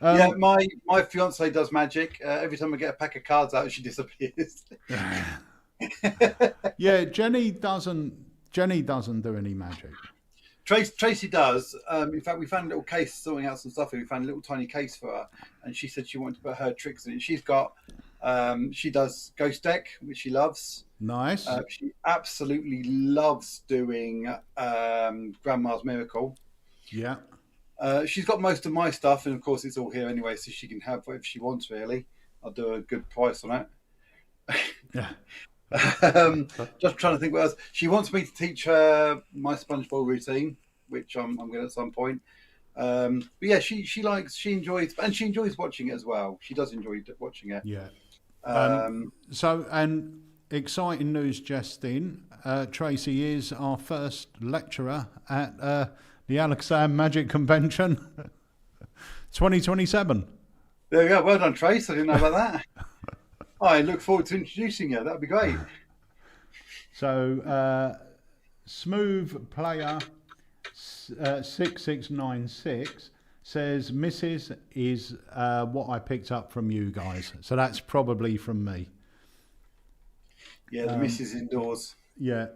Yeah, my fiance does magic. Every time I get a pack of cards out, she disappears. Yeah, Jenny doesn't do any magic. Tracy does. In fact, we found a little case sorting out some stuff, and we found a little tiny case for her, and she said she wanted to put her tricks in it. She's got, she does ghost deck, which she loves. Nice. She absolutely loves doing Grandma's Miracle. Yeah. She's got most of my stuff, and of course it's all here anyway, so she can have whatever she wants, really. I'll do a good price on it. Yeah. Just trying to think what else. She wants me to teach her my sponge bowl routine, which I'm going to at some point. But yeah, she enjoys watching it as well. She does enjoy watching it. Yeah. So, and exciting news just in. Tracy is our first lecturer at the Alakazam Magic Convention 2027. There we go. Well done, Trace. I didn't know about that. I look forward to introducing you. That'd be great. So, Smooth Player 6696 says Mrs. is what I picked up from you guys. So that's probably from me. Yeah, the missus indoors. Yeah.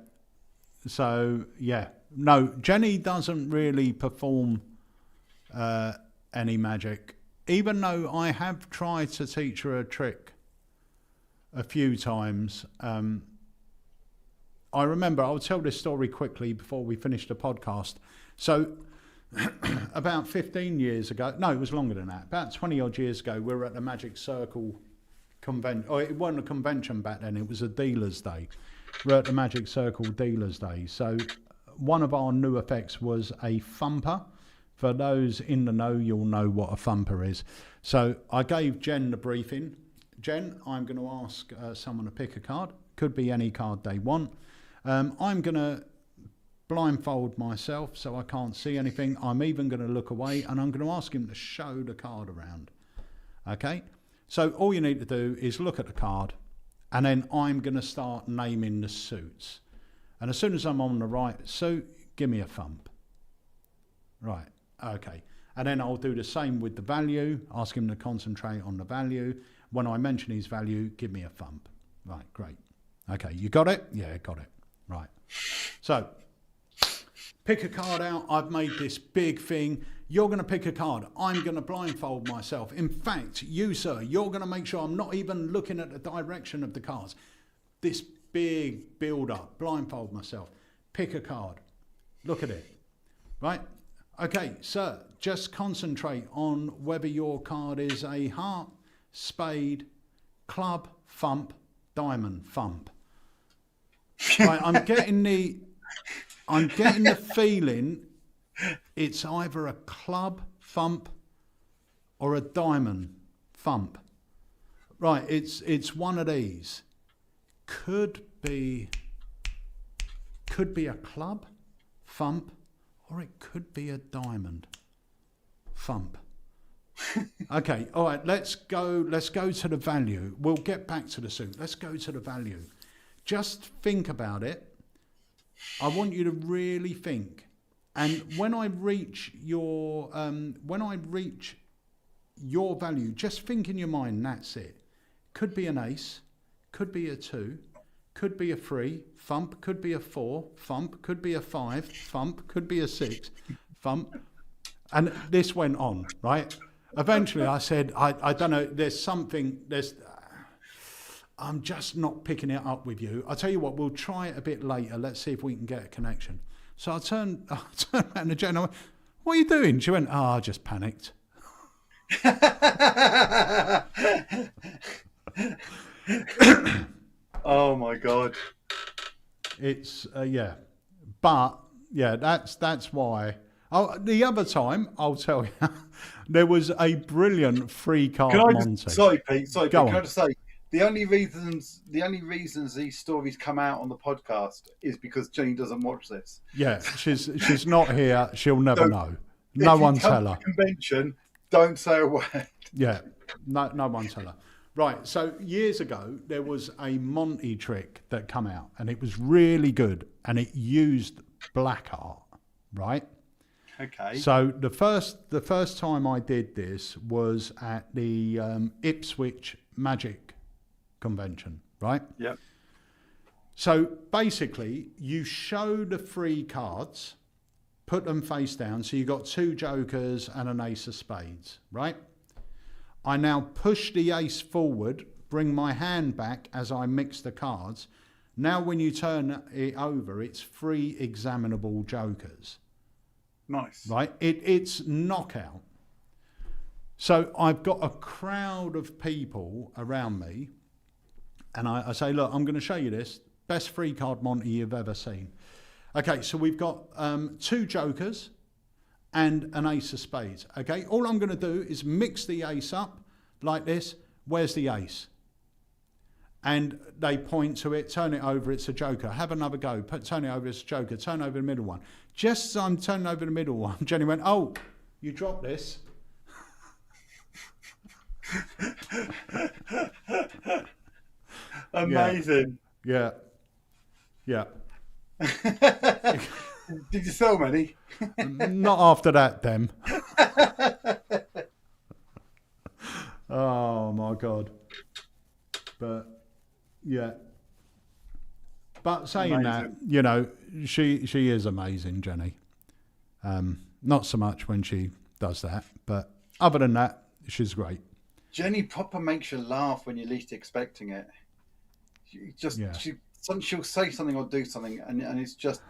So, yeah. No, Jenny doesn't really perform any magic, even though I have tried to teach her a trick a few times. I remember, I'll tell this story quickly before we finish the podcast. So, about 15 years ago, no, it was longer than that, about 20 odd years ago, we were at the Magic Circle convention. Oh, it wasn't a convention back then, it was a dealer's day. We're at the Magic Circle dealer's day. So one of our new effects was a thumper. For those in the know, you'll know what a thumper is. So I gave Jen the briefing. Jen, I'm going to ask someone to pick a card. Could be any card they want. I'm going to blindfold myself so I can't see anything. I'm even going to look away, and I'm going to ask him to show the card around. Okay? So all you need to do is look at the card, and then I'm going to start naming the suits. And as soon as I'm on the right suit, give me a thump. Right, okay. And then I'll do the same with the value, ask him to concentrate on the value. When I mention his value, give me a thump. Right, great. Okay, you got it? Yeah, got it. Right. So, pick a card out. I've made this big thing. You're going to pick a card. I'm going to blindfold myself. In fact, you, sir, you're going to make sure I'm not even looking at the direction of the cards. This big build-up, blindfold myself. Pick a card. Look at it. Right? Okay, sir, just concentrate on whether your card is a heart, spade, club, thump, diamond, thump. Right, I'm getting the feeling it's either a club thump or a diamond thump. Right, it's one of these. Could be a club thump, or it could be a diamond thump. Okay, all right, let's go to the value. We'll get back to the suit. Let's go to the value. Just think about it. I want you to really think. And when I reach your value, just think in your mind, that's it. Could be an ace, could be a 2, could be a 3, thump, could be a 4, thump, could be a 5, thump, could be a 6, thump. And this went on, right? Eventually I said, I don't know, I'm just not picking it up with you. I'll tell you what, we'll try it a bit later. Let's see if we can get a connection. So I turned around to Jen and I went, what are you doing? She went, I just panicked. Oh my God. It's, yeah. But, yeah, that's why. Oh, the other time, I'll tell you, there was a brilliant free card Monty. Sorry, Pete. Can I just say, The only reasons these stories come out on the podcast is because Jenny doesn't watch this. Yeah, she's not here. She'll never So, know. No one tell her. Convention, don't say a word. Yeah, no one tell her. Right, so years ago there was a Monty trick that come out, and it was really good, and it used black art, right? Okay. So the first time I did this was at the Ipswich Magic Convention, right? Yep. So basically, you show the 3 cards, put them face down. So you got 2 jokers and an ace of spades, right? I now push the ace forward, bring my hand back as I mix the cards. Now when you turn it over, it's 3 examinable jokers. Nice. Right? It's knockout. So I've got a crowd of people around me, and I say, look, I'm going to show you this. Best 3-card Monty you've ever seen. Okay, so we've got 2 jokers and an ace of spades. Okay, all I'm going to do is mix the ace up like this. Where's the ace? And they point to it, turn it over, it's a joker. Have another go, turn it over, it's a joker. Turn over the middle one. Just as I'm turning over the middle one, Jenny went, oh, you dropped this. Amazing. Yeah. Did you sell many? Not after that, then. Oh my God. But yeah. But saying Amazing. that, you know, she is amazing, Jenny. Not so much when she does that, but other than that, she's great. Jenny proper makes you laugh when you're least expecting it. She'll say something or do something, and it's just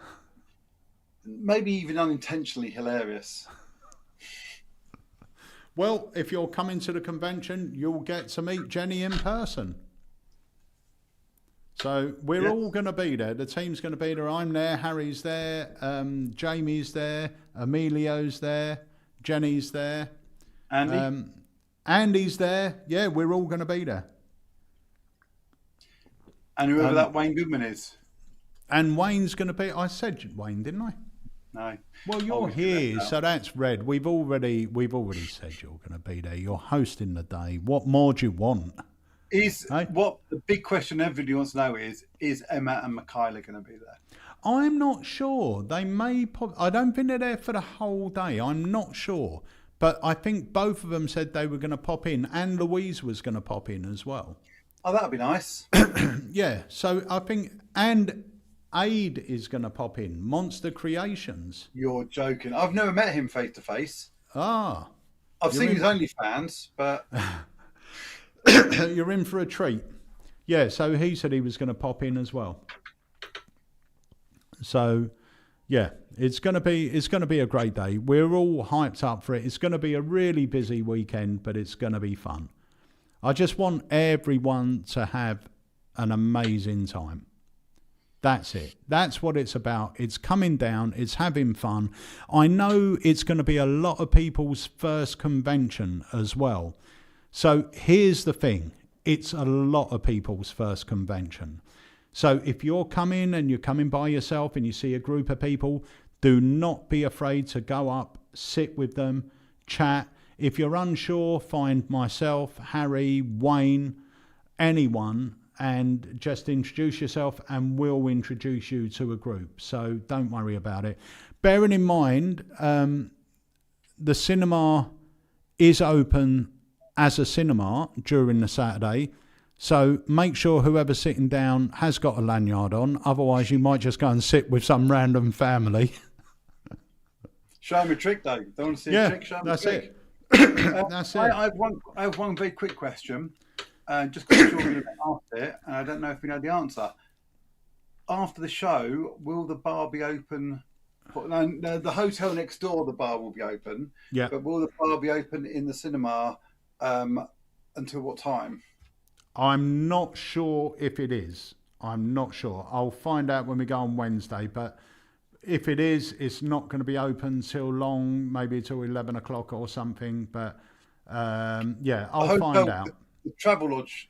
maybe even unintentionally hilarious. Well, if you're coming to the convention, you'll get to meet Jenny in person. So we're all going to be there. The team's going to be there. I'm there. Harry's there. Jamie's there. Emilio's there. Jenny's there. Andy? Andy's there. Yeah, we're all going to be there. And whoever that Wayne Goodman is. And Wayne's going to be. I said Wayne, didn't I? No. Well, you're here, so that's red. We've already said you're going to be there. You're hosting the day. What more do you want? What the big question everybody wants to know is Emma and Michaela going to be there? I'm not sure. They may. I don't think they're there for the whole day. I'm not sure, but I think both of them said they were going to pop in, and Louise was going to pop in as well. Oh, that'd be nice. Yeah. So I think, and Aid is going to pop in. Monster Creations. You're joking. I've never met him face to face. Ah. I've seen his OnlyFans, but you're in for a treat. Yeah, so he said he was going to pop in as well. So, yeah, it's going to be a great day. We're all hyped up for it. It's going to be a really busy weekend, but it's going to be fun. I just want everyone to have an amazing time. That's it. That's what it's about. It's coming down. It's having fun. I know it's going to be a lot of people's first convention as well. So here's the thing. It's a lot of people's first convention. So if you're coming and you're coming by yourself and you see a group of people, do not be afraid to go up, sit with them, chat. If you're unsure, find myself, Harry, Wayne, anyone, and just introduce yourself and we'll introduce you to a group. So don't worry about it. Bearing in mind, the cinema is open as a cinema during the Saturday. So make sure whoever's sitting down has got a lanyard on. Otherwise, you might just go and sit with some random family. Show him a trick, though. Don't want to see a trick? Show him a trick. It. That's it. I have one very quick question. Just because you're going to ask it, and I don't know if we know the answer. After the show, will the bar be open? No, the hotel next door, the bar will be open. Yeah. But will the bar be open in the cinema until what time? I'm not sure if it is. I'm not sure. I'll find out when we go on Wednesday. But if it is, it's not going to be open till long, maybe till 11 o'clock or something. But yeah, I'll find out. the travel lodge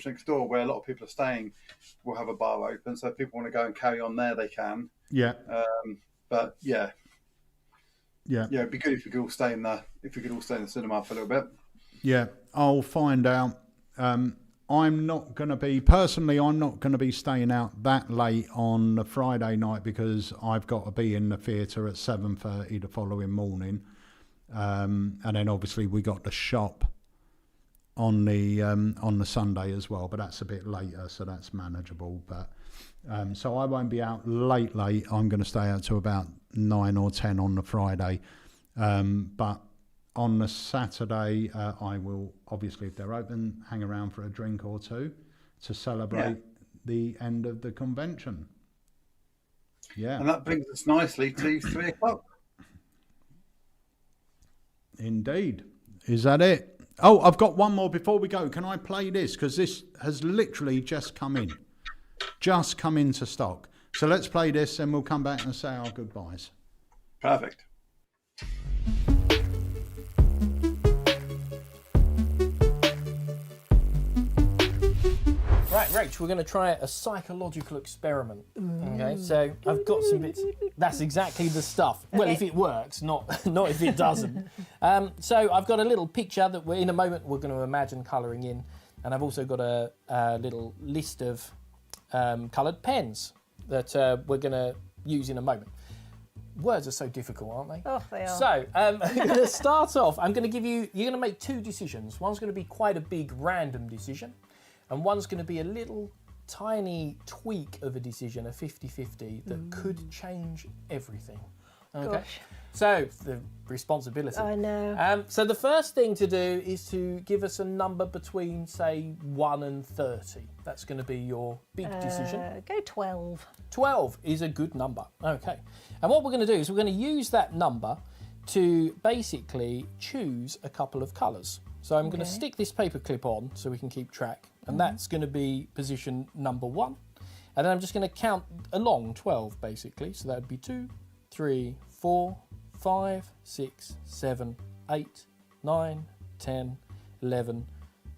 next door, where a lot of people are staying, will have a bar open. So if people want to go and carry on there, they can. Yeah. But yeah, Yeah. it'd be good if we could all stay in the cinema for a little bit. Yeah, I'll find out. I'm not going to be staying out that late on the Friday night because I've got to be in the theatre at 7:30 the following morning. And then obviously we got the shop on the Sunday as well, but that's a bit later, so that's manageable. But so I won't be out late. I'm going to stay out to about 9 or 10 on the Friday. But on the Saturday, I will, obviously, if they're open, hang around for a drink or two to celebrate the end of the convention. Yeah. And that brings us nicely to 3 o'clock. Indeed. Is that it? Oh, I've got one more before we go. Can I play this? Because this has literally just come in. Just come into stock. So let's play this and we'll come back and say our goodbyes. Perfect. Right, Rach, we're going to try a psychological experiment. Okay, so I've got some bits. That's exactly the stuff. Well, if it works, not if it doesn't. So I've got a little picture that in a moment we're going to imagine colouring in, and I've also got a little list of coloured pens that we're going to use in a moment. Words are so difficult, aren't they? Oh, they are. So I'm going to start off. You're going to make 2 decisions. One's going to be quite a big random decision, and one's going to be a little tiny tweak of a decision, a 50-50, that could change everything. Okay. Gosh. So the responsibility. I know. So the first thing to do is to give us a number between, say, 1 and 30. That's going to be your big decision. Go 12. 12 is a good number. Okay. And what we're going to do is we're going to use that number to basically choose a couple of colours. So I'm going to stick this paper clip on so we can keep track. And that's going to be position number 1. And then I'm just going to count along 12, basically. So that would be 2, 3, 4, 5, 6, 7, 8, 9, 10, 11,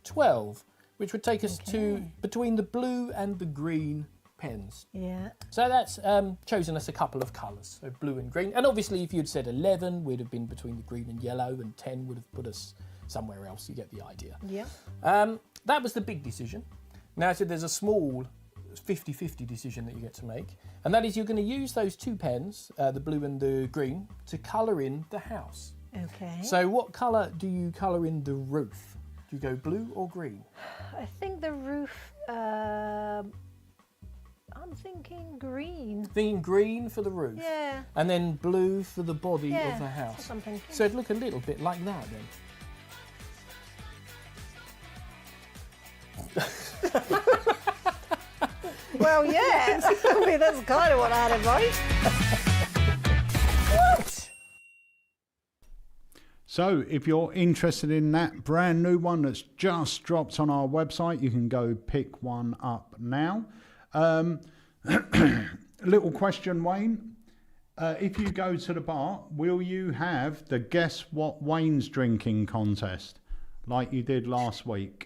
12, which would take us to between the blue and the green pens. Yeah. So that's chosen us a couple of colours, so blue and green. And obviously if you'd said 11, we'd have been between the green and yellow, and 10 would have put us somewhere else. You get the idea. Yeah. That was the big decision. Now I said there's a small 50-50 decision that you get to make, and that is you're going to use those 2 pens, the blue and the green, to colour in the house. Okay. So what colour do you colour in the roof? Do you go blue or green? I think the roof, I'm thinking green. Thinking green for the roof? Yeah. And then blue for the body Yeah, of the house? that's what I'm thinking. So it'd look a little bit like that then. Well, yeah. I mean, that's kind of what I had in mind. What? So if you're interested in that brand new one that's just dropped on our website, you can go pick one up now. Little question, Wayne. If you go to the bar, will you have the Guess What Wayne's Drinking contest like you did last week?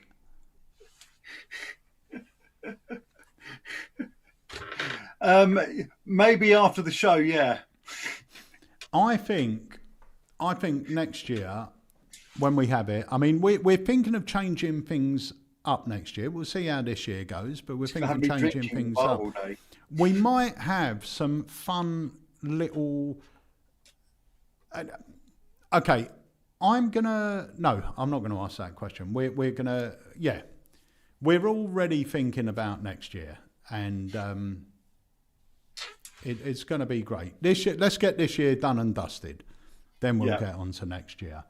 Maybe after the show, yeah. I think next year when we have it, I mean, we're thinking of changing things up next year. We'll see how this year goes, but we're thinking of changing things up. We might have some fun little. Okay, I'm not going to ask that question. We're gonna, yeah. We're already thinking about next year, and it's going to be great. This year, let's get this year done and dusted. Then we'll get on to next year.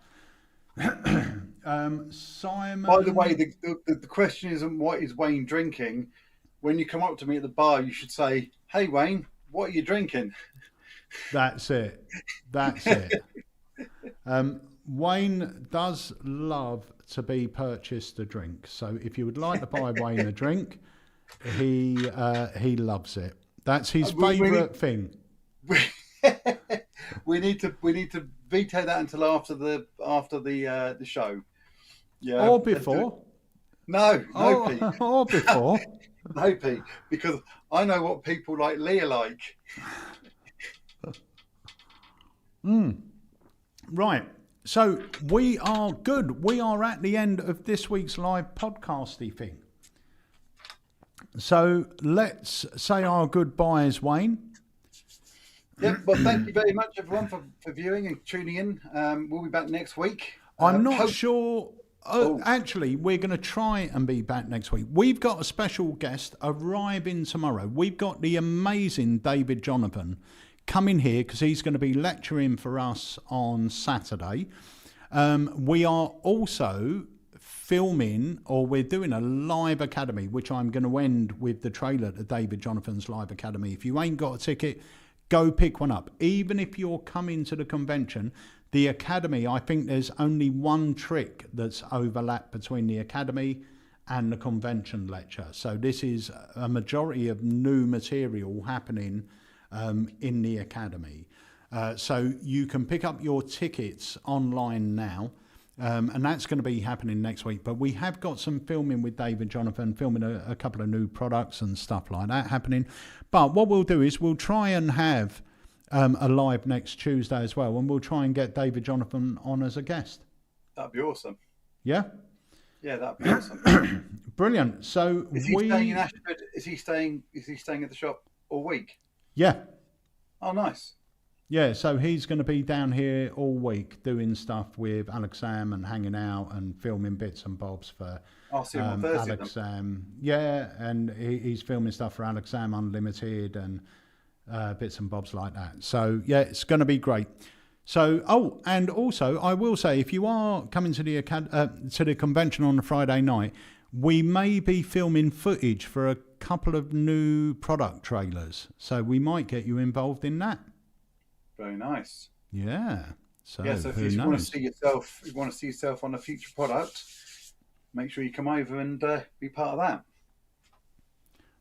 Simon. By the way, the question isn't what is Wayne drinking. When you come up to me at the bar, you should say, "Hey, Wayne, what are you drinking?" That's it. Wayne does love to be purchased a drink. So if you would like to buy Wayne a drink, he loves it. That's his favourite thing. We need to veto that until after the show. Yeah. Or before. No, Pete. Or before. No, Pete, because I know what people like Lee are like. Right. So we are good. We are at the end of this week's live podcasty thing. So let's say our goodbyes, Wayne. Yep. Well, thank you very much, everyone, for viewing and tuning in. We'll be back next week. I'm not sure. Actually, we're going to try and be back next week. We've got a special guest arriving tomorrow. We've got the amazing David Jonathan coming here because he's going to be lecturing for us on Saturday. We are also filming, or we're doing a live academy, which I'm going to end with the trailer to David Jonathan's live academy. If you ain't got a ticket, go pick one up. Even if you're coming to the convention, the academy, I think there's only one trick that's overlapped between the academy and the convention lecture. So this is a majority of new material happening in the academy. So you can pick up your tickets online now. And that's going to be happening next week. But we have got some filming with David Jonathan, filming a couple of new products and stuff like that happening. But what we'll do is we'll try and have a live next Tuesday as well, and we'll try and get David Jonathan on as a guest. That'd be awesome. Yeah? Yeah, that'd be awesome. Brilliant. So is he staying in Ashford? Is he staying at the shop all week? Yeah. Oh, nice. Yeah, so he's going to be down here all week doing stuff with Alakazam and hanging out and filming bits and bobs for I'll see him on Thursday. Alakazam. Yeah, and he's filming stuff for Alakazam Unlimited and bits and bobs like that. So yeah, it's going to be great. So and also I will say, if you are coming to the convention on a Friday night, we may be filming footage for a couple of new product trailers. So we might get you involved in that. Very nice. Yeah. So yeah. So if you want to see yourself on a future product, make sure you come over and be part of that.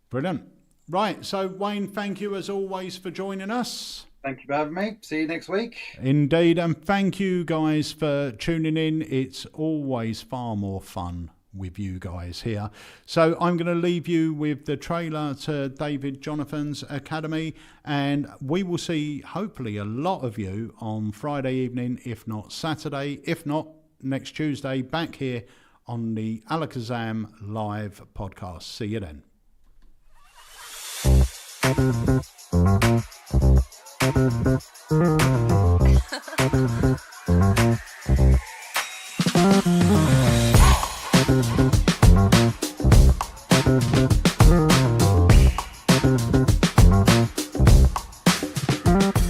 Brilliant. Right. So Wayne, thank you as always for joining us. Thank you for having me. See you next week. Indeed, and thank you guys for tuning in. It's always far more fun with you guys here. So I'm going to leave you with the trailer to David Jonathan's Academy, and we will see hopefully a lot of you on Friday evening, if not Saturday, if not next Tuesday, back here on the Alekazam Live Podcast. See you then.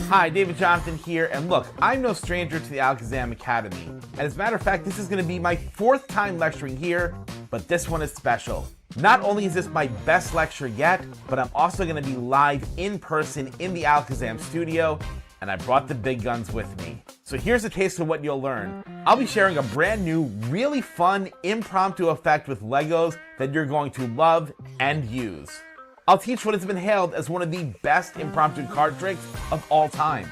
Hi, David Jonathan here, and look, I'm no stranger to the Alakazam Academy. And as a matter of fact, this is going to be my 4th time lecturing here, but this one is special. Not only is this my best lecture yet, but I'm also going to be live in person in the Alakazam studio, and I brought the big guns with me. So here's a taste of what you'll learn. I'll be sharing a brand new, really fun, impromptu effect with Legos that you're going to love and use. I'll teach what has been hailed as one of the best impromptu card tricks of all time.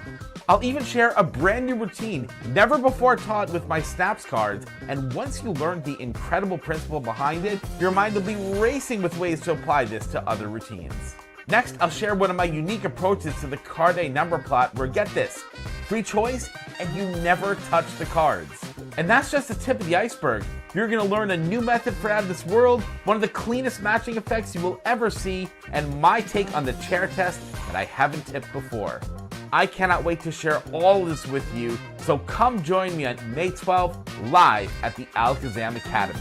I'll even share a brand new routine never before taught with my Snaps cards, and once you learn the incredible principle behind it, your mind will be racing with ways to apply this to other routines. Next, I'll share one of my unique approaches to the card A number plot where, get this, free choice and you never touch the cards. And that's just the tip of the iceberg. You're going to learn a new method for out of this world, one of the cleanest matching effects you will ever see, and my take on the chair test that I haven't tipped before. I cannot wait to share all of this with you, so come join me on May 12th live at the Alakazam Academy.